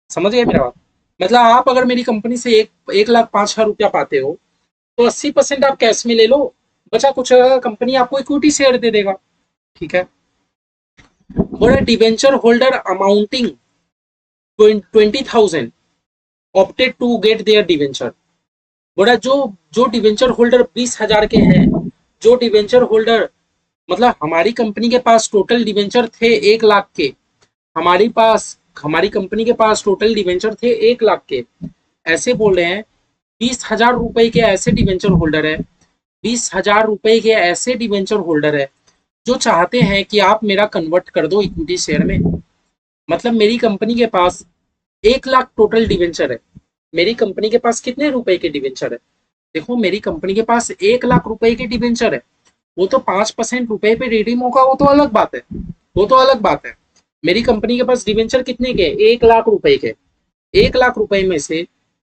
समझ गए मेरा बात। मतलब आप अगर मेरी कंपनी से 1,05,000 रुपया पाते हो, तो 80% आप कैश में ले लो, बचा कुछ कंपनी आपको इक्विटी शेयर दे देगा। ठीक है, बोला debenture holder amounting 20,000 opted to get their debenture. बोला जो जो डिवेंचर होल्डर 20,000 के हैं, जो डिवेंचर होल्डर मतलब हमारी कंपनी के पास टोटल डिवेंचर थे 1 लाख के, हमारी पास हमारी कंपनी के पास टोटल डिवेंचर थे 1 लाख के, ऐसे बोल रहे हैं 20,000 रुपए के ऐसे डिवेंचर होल्डर है, 20,000 रुपए के ऐसे डिवेंचर होल्डर है जो चाहते हैं कि आप मेरा कन्वर्ट कर दो इक्विटी शेयर में। मतलब मेरी कंपनी के पास 1 लाख टोटल डिवेंचर है, मेरी कंपनी के पास कितने रुपए के डिवेंचर है, देखो मेरी कंपनी के पास 1 लाख रुपए के डिवेंचर है। वो तो 5% रुपए पे रिडीम होगा, वो तो अलग बात है, वो तो अलग बात है। मेरी कंपनी के पास डिवेंचर कितने के, 1 लाख रुपए के। 1 लाख रुपए में से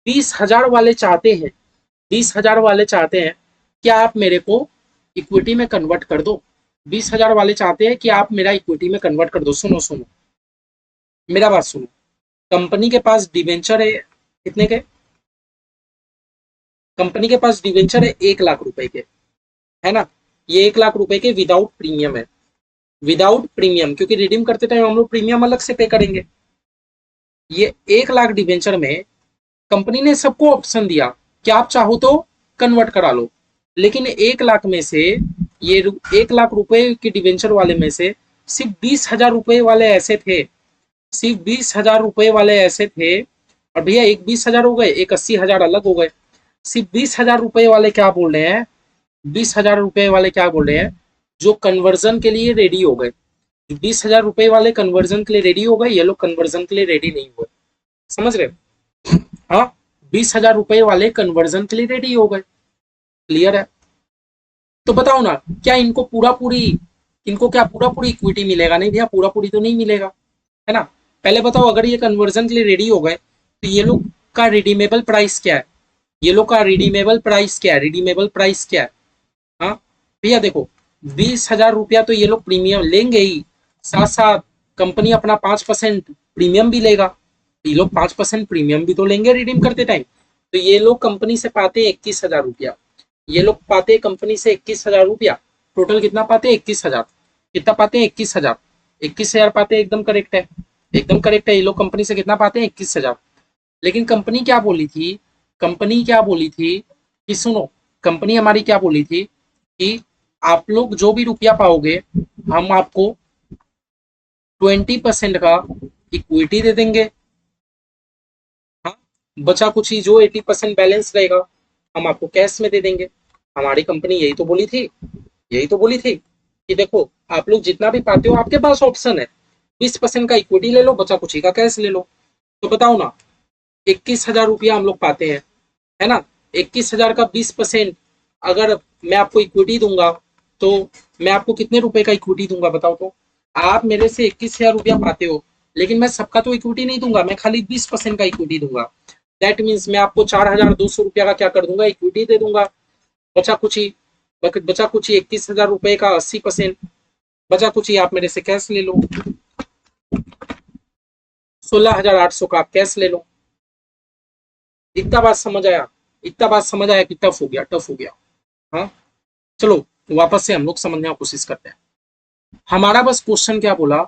20,000 वाले चाहते हैं, 20,000 वाले चाहते हैं कि आप मेरे को इक्विटी में कन्वर्ट कर दो। 20,000 वाले चाहते हैं कि आप मेरा इक्विटी में कन्वर्ट कर दो। सुनो सुनो, मेरा बात सुनो, कंपनी के पास डिवेंचर है कितने के, कंपनी के पास डिवेंचर है 1 लाख रुपए के, है ना। ये 1 लाख रुपए के विदाउट प्रीमियम है, विदाउट प्रीमियम, क्योंकि रिडीम करते टाइम हम लोग प्रीमियम अलग से पे करेंगे। ये 1 लाख डिवेंचर में कंपनी ने सबको ऑप्शन दिया कि आप चाहो तो कन्वर्ट करा लो, लेकिन 1 लाख में से ये 1 लाख रुपए के डिवेंचर वाले में से सिर्फ 20,000 रुपए वाले ऐसे थे, सिर्फ 20,000 रुपए वाले ऐसे थे। और भैया एक 20,000 हो गए, एक 80,000 अलग हो गए। सिर्फ 20,000 रुपए वाले क्या बोल रहे हैं, 20,000 रुपए वाले क्या बोल रहे हैं, जो कन्वर्जन के लिए रेडी हो गए। 20,000 रुपए वाले कन्वर्जन के लिए रेडी हो गए, ये लोग कन्वर्जन के लिए रेडी नहीं हुए। समझ रहे हो? हाँ, 20,000 रुपए वाले कन्वर्जन के लिए रेडी हो गए। क्लियर है? तो बताओ ना, क्या इनको पूरा पूरी, इनको क्या पूरा पूरी इक्विटी मिलेगा? नहीं भैया, पूरा पूरी तो नहीं मिलेगा, है ना। पहले बताओ, अगर ये कन्वर्जन के लिए रेडी हो गए तो ये लोग का रिडीमेबल प्राइस क्या है, ये लोग का रिडीमेबल प्राइस क्या है, रिडीमेबल प्राइस क्या है? हाँ भैया देखो, 20,000 रुपया तो ये लोग प्रीमियम लेंगे ही, साथ साथ कंपनी अपना 5% प्रीमियम भी लेगा। ये लोग 5% प्रीमियम भी तो लेंगे रिडीम करते टाइम। तो ये लोग कंपनी से पाते हैं 21,000 रुपया, ये लोग पाते हैं कंपनी से 21,000 रुपया। टोटल कितना पाते हैं, 21,000। कितना पाते हैं, 21,000। 21,000 पाते हैं, एकदम करेक्ट है, एकदम करेक्ट है। ये लोग कंपनी से कितना पाते हैं, 21,000। लेकिन कंपनी क्या बोली थी, कंपनी क्या बोली थी कि सुनो, कंपनी हमारी क्या बोली थी कि आप लोग जो भी रुपया पाओगे हम आपको 20% का इक्विटी दे देंगे। हाँ, बचा कुछ ही जो 80% बैलेंस रहेगा हम आपको कैश में दे देंगे। हमारी कंपनी यही तो बोली थी, यही तो बोली थी कि देखो आप लोग जितना भी पाते हो आपके पास ऑप्शन है, 20% का इक्विटी ले लो, बचा कुछ ही का कैश ले लो। तो बताओ ना, 21,000 रुपया हम लोग पाते हैं, है ना। 21,000 का 20% अगर मैं आपको इक्विटी दूंगा तो मैं आपको कितने रुपए का इक्विटी दूंगा बताओ तो। आप मेरे से 21,000 रुपया पाते हो, लेकिन मैं सबका तो इक्विटी नहीं दूंगा, मैं खाली 20% का इक्विटी दूंगा। दैट मीन्स मैं आपको 4,200 रुपया का क्या कर दूंगा, इक्विटी दे दूंगा। बचा कुछ ही, बचा कुछ ही 21,000 रुपए का 80%, बचा कुछ ही आप मेरे से कैश ले लो, 16,800 का आप कैश ले लो। इतना बात समझ आया, इतना बात समझ आया कि टफ हो गया, टफ हो गया। हाँ, चलो वापस से हम लोग समझने की कोशिश करते हैं। हमारा बस क्वेश्चन क्या बोला,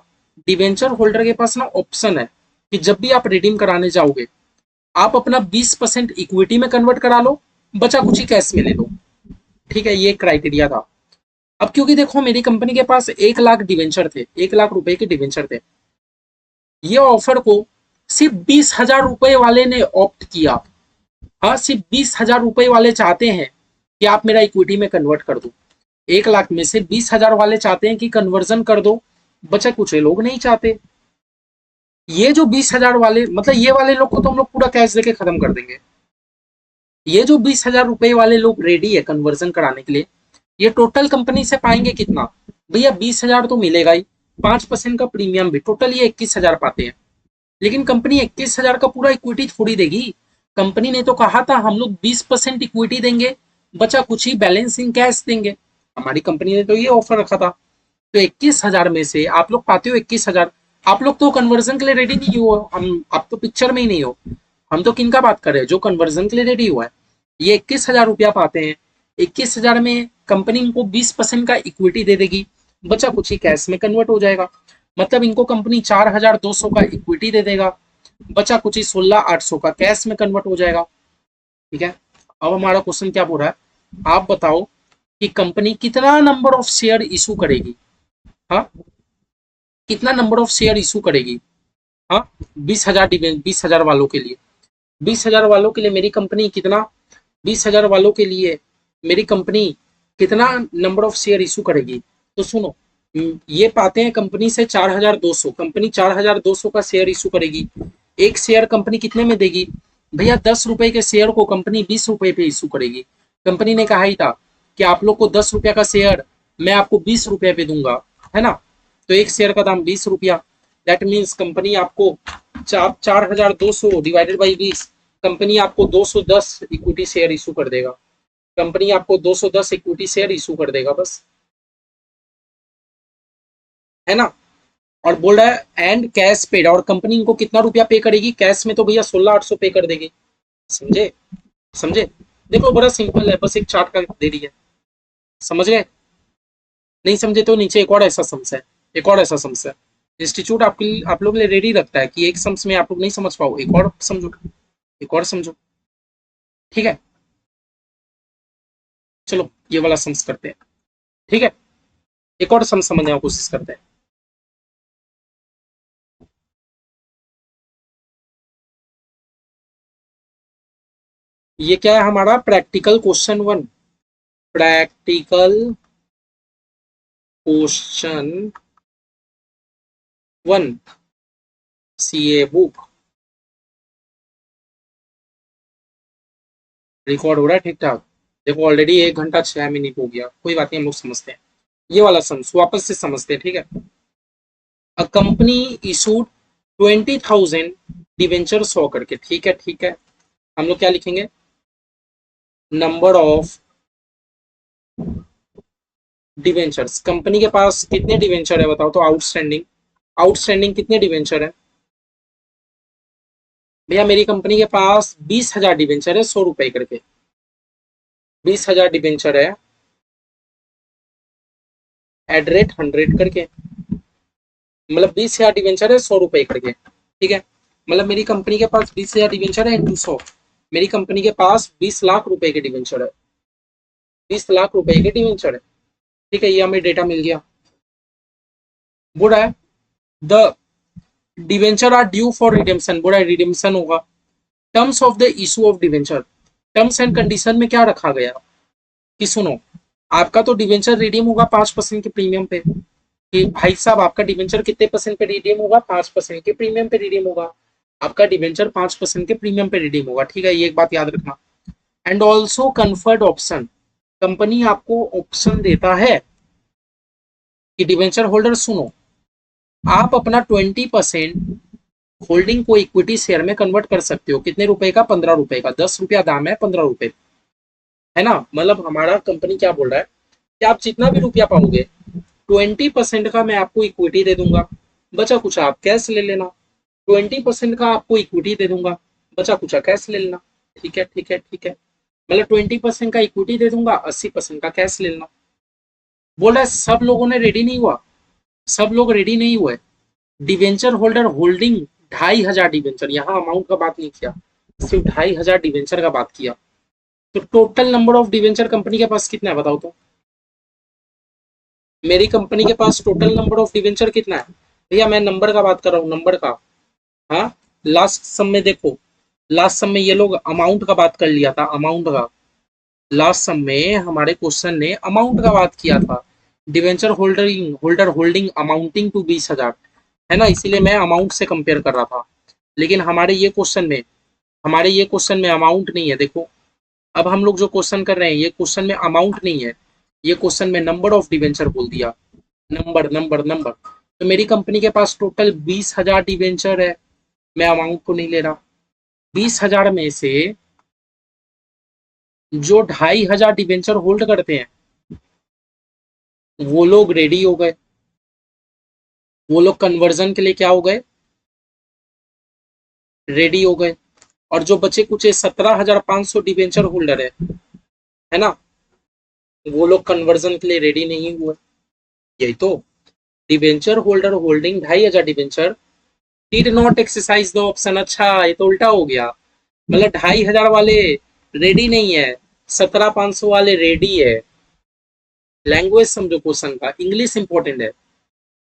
डिवेंचर होल्डर के पास ना ऑप्शन है कि जब भी आप रिडीम कराने जाओगे आप अपना 20% इक्विटी में कन्वर्ट करा लो, बचा कुछ ही कैश में ले लो। ठीक है, ये क्राइटेरिया था। अब क्योंकि देखो मेरी कंपनी के पास 1 लाख डिवेंचर थे, 1 लाख रुपए के डिवेंचर थे, ये ऑफर को सिर्फ 20,000 रुपए वाले ने ऑप्ट किया। हाँ, सिर्फ 20,000 रुपए वाले चाहते हैं कि आप मेरा इक्विटी में कन्वर्ट कर दो। 1 लाख में से 20,000 वाले चाहते हैं कि कन्वर्जन कर दो, बचा कुछ लोग नहीं चाहते। ये जो 20,000 वाले, मतलब ये वाले लोग को तो हम लोग पूरा कैश देके खत्म कर देंगे। ये जो 20,000 रुपए वाले लोग रेडी है कन्वर्जन कराने के लिए, ये टोटल कंपनी से पाएंगे कितना भैया, 20,000 तो मिलेगा ही, 5% का प्रीमियम भी, टोटल ये 21,000 पाते हैं। लेकिन कंपनी 21,000 का पूरा इक्विटी थोड़ी देगी। कंपनी ने तो कहा था हम लोग 20% इक्विटी देंगे, बचा कुछ ही बैलेंस इन कैश देंगे। हमारी कंपनी ने तो ये ऑफर रखा था। तो 21,000 में से आप लोग पाते हो 21,000, आप लोग तो कन्वर्जन के लिए रेडी नहीं हो, हम आप तो पिक्चर में ही नहीं हो। हम तो किन का बात कर रहे हैं, जो कन्वर्जन के लिए रेडी हुआ है। ये 21,000 रुपया पाते हैं, 21,000 में कंपनी इनको 20% का इक्विटी दे देगी, बचा कुछ ही कैश में कन्वर्ट हो जाएगा। मतलब इनको कंपनी 4200 का इक्विटी दे देगा, बचा कुछ ही 16800 का कैश में कन्वर्ट हो जाएगा। ठीक है, अब हमारा क्वेश्चन क्या बोल रहा है, आप बताओ कि कंपनी कितना नंबर ऑफ शेयर इशू करेगी। हाँ, कितना नंबर ऑफ शेयर इशू करेगी। हाँ, 20,000 डिवेंचर, 20,000 वालों के लिए, 20,000 वालों के लिए मेरी कंपनी कितना, 20,000 वालों के लिए मेरी कंपनी कितना नंबर ऑफ शेयर इशू करेगी। तो सुनो, ये पाते हैं कंपनी से 4,200, कंपनी 4,200 का शेयर इशू करेगी। एक शेयर कंपनी कितने में देगी भैया, 10 रुपए के शेयर को कंपनी 20 रुपए पे इशू करेगी। कंपनी ने कहा ही था कि आप लोग को 10 रुपया का शेयर मैं आपको 20 रुपए पे दूंगा, है ना। तो एक शेयर का दाम 20 रुपया, दैट मीन्स कंपनी आपको 4,200 डिवाइडेड बाई 20, कंपनी आपको 210 इक्विटी शेयर इशू कर देगा। कंपनी आपको 210 इक्विटी शेयर इशू कर देगा बस, है ना। और बोल रहा है एंड कैश पेड, और कंपनी इनको कितना रुपया पे करेगी कैश में, तो भैया 16,800 पे कर देगी। समझे, समझे। देखो बड़ा सिंपल है, बस एक चार्ट का दे रही है, समझ गए। नहीं समझे तो नीचे एक और ऐसा सम्स है, एक और ऐसा सम्स है। इंस्टीट्यूट आपके लिए, आप लोग के लिए रेडी रखता है कि एक सम्स में आप लोग नहीं समझ पाओ, एक और समझो, एक और समझो। ठीक है, चलो ये वाला सम्स करते हैं। ठीक है, एक और सम्स समझने की कोशिश करते हैं। ये क्या है हमारा practical question 1, practical question 1 CA book. Record हो रहा है ठीक ठाक। देखो ऑलरेडी 1 घंटा 6 मिनट हो गया, कोई बात नहीं, हम लोग समझते हैं ये वाला सम्स, वापस से समझते हैं। ठीक है, अ कंपनी इशूड 20,000 डिवेंचर 100 करके। ठीक है, ठीक है, हम लोग क्या लिखेंगे, नंबर ऑफ डिवेंचर्स। कंपनी के पास कितने डिवेंचर है बताओ तो, आउटस्टैंडिंग, आउटस्टैंडिंग कितने डिवेंचर है भैया, मेरी कंपनी के पास 20,000 डिवेंचर है 100 रुपए करके, 20,000 डिवेंचर है एट रेट 100 करके, मतलब 20,000 डिवेंचर है 100 रुपए करके। ठीक है, मतलब मेरी कंपनी के पास 20,000 डिवेंचर है इंटू 100, मेरी कंपनी के पास 20 लाख रुपए के डिवेंचर है, 20 लाख रुपए के डिवेंचर है। ठीक है, ये हमें डेटा मिल गया। बोल रहा है the debenture are due for redemption, बोल रहा है रिडेम्पशन होगा। Terms of the issue of debenture, terms and condition में क्या रखा गया कि सुनो, आपका तो डिवेंचर रिडीम होगा 5% के प्रीमियम पे, कि भाई साहब आपका डिवेंचर कितने परसेंट पे रिडीम होगा, 5% के प्रीमियम पे रिडीम होगा, आपका डिवेंचर 5% के प्रीमियम पे रिडीम होगा। ठीक है, ये एक बात याद रखना। And also conferred option, company आपको ऑप्शन देता है कि डिवेंचर होल्डर सुनो, आप अपना 20% होल्डिंग को इक्विटी शेयर में कन्वर्ट कर सकते हो, कितने रुपए का, 15 रुपए का, 10 रुपया दाम है, 15 रुपए, है ना। मतलब हमारा कंपनी क्या बोल रहा है कि आप जितना भी रुपया पाओगे 20% का मैं आपको इक्विटी दे दूंगा, बचा कुछ आप कैश ले लेना। 20% का आपको इक्विटी दे दूंगा, बचा कुछ कैश ले लेना। ठीक है, ठीक है, ठीक है, मतलब 20% का इक्विटी दे दूंगा, 80% का कैश ले लेना। बोला है सब लोगों ने रेडी नहीं हुआ, सब लोग रेडी नहीं हुए। डिवेंचर होल्डर होल्डिंग 2,500 डिवेंचर, यहाँ अमाउंट का बात नहीं किया, सिर्फ 2,500 डिवेंचर का बात किया। तो total number of debenture company के पास कितना है बताओ तो, मेरी कंपनी के पास टोटल नंबर ऑफ डिवेंचर कितना है भैया, मैं नंबर का बात कर रहा हूँ, नंबर का। हाँ, लास्ट सम में देखो, लास्ट सम में ये लोग अमाउंट का बात कर लिया था, अमाउंट का। लास्ट सम में हमारे क्वेश्चन ने अमाउंट का बात किया था, debenture holder holding amounting to 20,000, है ना, इसीलिए मैं अमाउंट से कंपेयर कर रहा था। लेकिन हमारे ये क्वेश्चन में अमाउंट नहीं है। देखो अब हम लोग जो क्वेश्चन कर रहे हैं, ये क्वेश्चन में अमाउंट नहीं है, ये क्वेश्चन में नंबर ऑफ डिवेंचर बोल दिया, नंबर नंबर नंबर। तो मेरी कंपनी के पास टोटल 20,000 डिवेंचर है, मैं अमाउंट को नहीं ले रहा। 20,000 में से जो 2,500 डिवेंचर होल्ड करते हैं वो लोग रेडी हो गए, वो लोग कन्वर्जन के लिए क्या हो गए, रेडी हो गए। और जो बचे कुछ 17,500 डिवेंचर होल्डर है ना, वो लोग कन्वर्जन के लिए रेडी नहीं हुए। यही तो, debenture holder holding 2,500 debenture did not exercise the option. अच्छा, ये तो उल्टा हो गया, मतलब 2,500 वाले रेडी नहीं है, 17,500 वाले रेडी है। लैंग्वेज समझो क्वेश्चन का, इंग्लिश इंपॉर्टेंट है।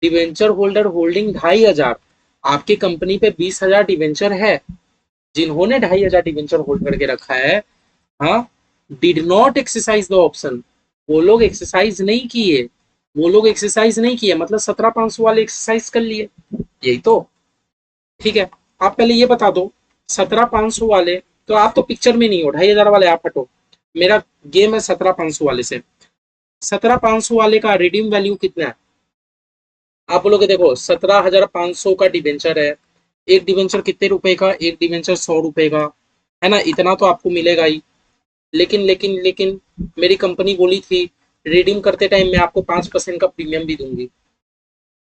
डिवेंचर होल्डर होल्डिंग 2,500, आपकी कंपनी पे 20,000 डिवेंचर है, जिन्होंने 2,500 डिवेंचर होल्ड करके रखा है, हाँ, did not exercise the option, वो लोग एक्सरसाइज नहीं किए, वो लोग एक्सरसाइज नहीं किए, मतलब 17,500 वाले एक्सरसाइज कर लिए। यही तो, ठीक है। आप पहले ये बता दो, 17,500 वाले, तो आप तो पिक्चर में नहीं हो, 2,500 वाले आप हटो, मेरा गेम है 17,500 वाले से। 17,500 वाले का रिडीम वैल्यू कितना है? आप बोलोगे देखो 17,500 का डिवेंचर है, एक डिवेंचर कितने रुपए का? एक डिवेंचर 100 रुपए का, है ना, इतना तो आपको मिलेगा ही। लेकिन मेरी कंपनी बोली थी रिडीम करते टाइम मैं आपको 5% का प्रीमियम भी दूंगी।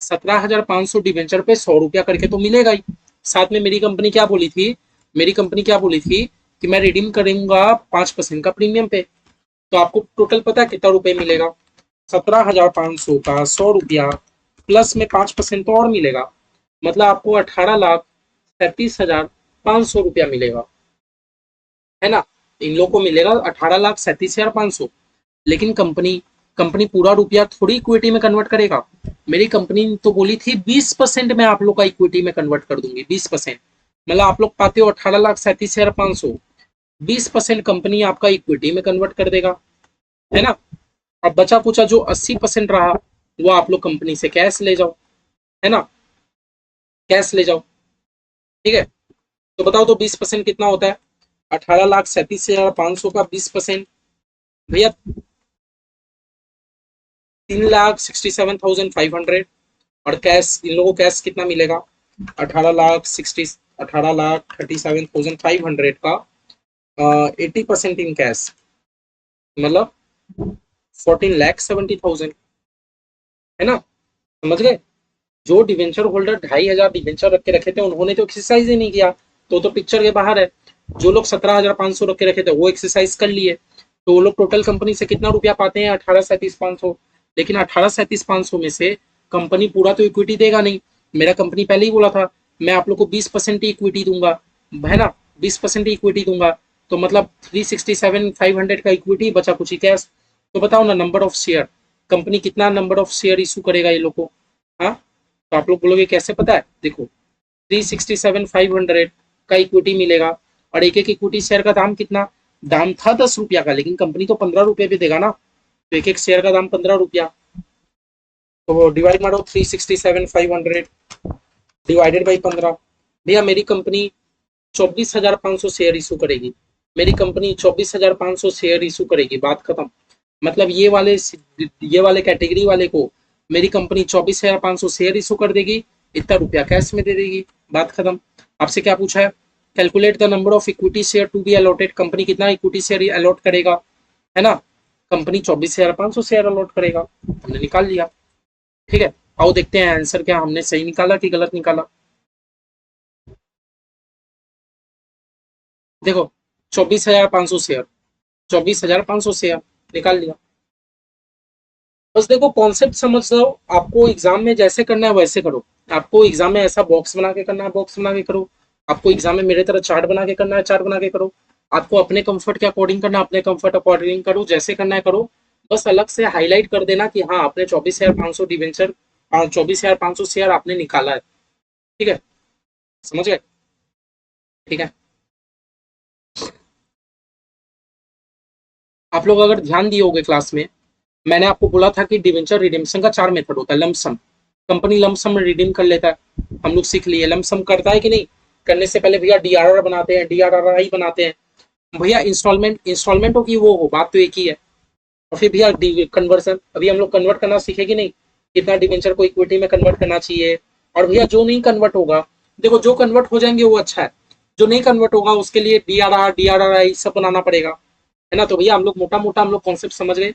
17,500 डिवेंचर पे 100 रुपया करके तो मिलेगा ही। साथ में मेरी कंपनी क्या बोली थी, मेरी कंपनी क्या बोली थी कि मैं रिडीम करूंगा 5% का प्रीमियम पे। तो आपको टोटल पता है कितना रुपए मिलेगा? 17,500 का 100 रुपया प्लस में 5% तो और मिलेगा, मतलब आपको 18,37,500 रुपया मिलेगा, है ना। इन लोग को मिलेगा 18,37,500। लेकिन कंपनी कंपनी पूरा रुपया थोड़ी इक्विटी में कन्वर्ट करेगा। मेरी कंपनी तो बोली थी 20% में आप लोग का इक्विटी में कन्वर्ट कर दूंगी, 20%, मतलब आप लोग पाते हो 18,37,500, 20% कंपनी आपका इक्विटी में कन्वर्ट कर देगा, है ना। अब बचा कुचा जो 80% रहा, वो आप लोग कंपनी से कैश ले जाओ, है ना, कैश ले जाओ, ठीक है। तो बताओ तो 20% कितना होता है? 18,37,500 का 20% भैया 3,67,500। और कैश इन लोगों को कैश कितना मिलेगा? 18,37,500 का 80% इन कैश, मतलब 14,70,000, है ना, समझ गए। जो डिवेंचर होल्डर 2,500 डिवेंचर रख के रखे थे उन्होंने तो एक्सरसाइज ही नहीं किया, तो पिक्चर के बाहर है। जो लोग 17,500 रख के रखे थे वो एक्सरसाइज कर लिए, तो वो लोग टोटल कंपनी से कितना रुपया पाते हैं? 18,37,500। लेकिन 18,37,500 में से कंपनी पूरा तो इक्विटी देगा नहीं। मेरा कंपनी पहले ही बोला था मैं आप लोग को 20% ही इक्विटी दूंगा, है ना, 20% ही इक्विटी दूंगा, तो मतलब 367,500 का इक्विटी, बचा कुछ ही कैश। तो बताओ ना नंबर ऑफ शेयर, कंपनी कितना नंबर ऑफ शेयर इशू करेगा ये लोग को? हाँ, तो आप लोग बोलोगे कैसे पता है? देखो 367,500 का इक्विटी मिलेगा, और एक एक इक्विटी शेयर का दाम कितना? दाम था 10 रुपया का, लेकिन कंपनी तो 15 रुपये भी देगा ना, तो एक एक शेयर का दाम 15 रुपया। तो डिवाइड मारो 367,500 डिवाइडेड बाई 15। भैया मेरी कंपनी 24,500 शेयर इशू करेगी, मेरी कंपनी 24,500 शेयर इशू करेगी, बात खत्म। मतलब ये वाले कैटेगरी वाले को मेरी कंपनी 24,500 शेयर इशू कर देगी, इतना रुपया कैश में दे देगी, बात खत्म। आपसे क्या पूछा है? Calculate the number of equity share to be allotted, company कितना इक्विटी शेयर अलॉट करेगा, है ना। कंपनी 24,500 शेयर अलॉट करेगा, हमने निकाल लिया, ठीक है। आओ देखते हैं आंसर क्या हमने सही निकाला कि गलत निकाला। देखो 24,500 शेयर, 24,500 शेयर निकाल लिया। बस देखो कॉन्सेप्ट समझ लो, आपको एग्जाम में जैसे करना है वैसे करो। आपको एग्जाम में ऐसा बॉक्स बना के करना है बॉक्स बना के करो, आपको एग्जाम में मेरे तरह चार्ट बना के करना है चार्ट बना के करो, आपको अपने कंफर्ट के अकॉर्डिंग करना है अपने कंफर्ट अकॉर्डिंग करो, जैसे करना है करो। बस अलग से हाईलाइट कर देना कि हाँ आपने 24,500 डिवेंचर 24,500 शेयर आपने निकाला है, ठीक है, समझ गए, ठीक है। आप लोग अगर ध्यान दिए होगे क्लास में, मैंने आपको बोला था कि डिवेंचर रिडेम्पशन का 4 मेथड होता है। लमसम, कंपनी लमसम रिडीम कर लेता है, हम लोग सीख लिए। लमसम करता है कि नहीं? करने से पहले भैया डीआरआर बनाते हैं, डीआरआरआई बनाते हैं भैया। इंस्टॉलमेंट हो कि वो हो, बात तो एक ही है। और फिर भैया कन्वर्सन, अभी हम लोग कन्वर्ट करना सीखे कि नहीं, कितना डिवेंचर को इक्विटी में कन्वर्ट करना चाहिए। और भैया जो नहीं कन्वर्ट होगा, देखो जो कन्वर्ट हो जाएंगे वो अच्छा है, जो नहीं कन्वर्ट होगा उसके लिए डीआरआई सब बनाना पड़ेगा, है ना। तो भैया हम लोग मोटा मोटा हम लोग कॉन्सेप्ट समझ गए,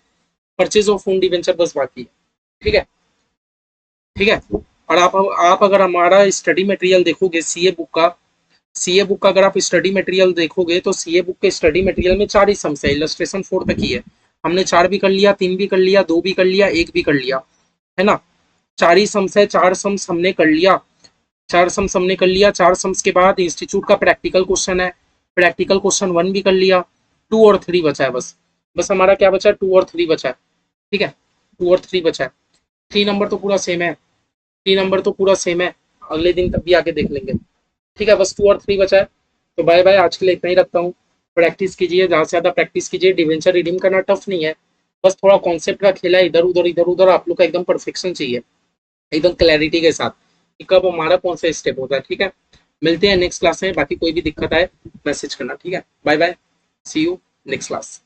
परचेज ऑफ ओन डिवेंचर बस बाकी है, ठीक है, ठीक है। और आप अगर हमारा स्टडी मटेरियल देखोगे सीए बुक का अगर आप स्टडी मटेरियल देखोगे तो सीए बुक के स्टडी मटेरियल में 4 ही सम्स है, इलस्ट्रेशन 4 तक ही है। हमने 4 भी कर लिया, 3 भी कर लिया, 2 भी कर लिया, 1 भी कर लिया, है ना। 4 ही सम्स है, 4 सम्स हमने कर लिया, 4 सम्स हमने कर लिया। 4 सम्स के बाद इंस्टीट्यूट का प्रैक्टिकल क्वेश्चन है, प्रैक्टिकल क्वेश्चन 1 भी कर लिया। 2 और 3 बचा है बस, बस हमारा क्या बचा है, 2 और 3 बचा है, ठीक है, 2 और 3 बचा है। 3 नंबर तो पूरा सेम है, 3 नंबर तो पूरा सेम है, अगले दिन तब भी आके देख लेंगे, ठीक है। बस 2 और 3 बचा है। तो बाय बाय, आज के लिए इतना ही रखता हूँ। प्रैक्टिस कीजिए, ज़्यादा से ज़्यादा प्रैक्टिस कीजिए। डिवेंचर रिडीम करना टफ नहीं है, बस थोड़ा कॉन्सेप्ट का खेला है, इधर उधर आप लोग का एकदम परफेक्शन चाहिए, एकदम क्लैरिटी के साथ कि कब हमारा कौन सा स्टेप होता है, ठीक है। मिलते हैं नेक्स्ट क्लास में, बाकी कोई भी दिक्कत आए मैसेज करना, ठीक है। Bye bye, see you next class.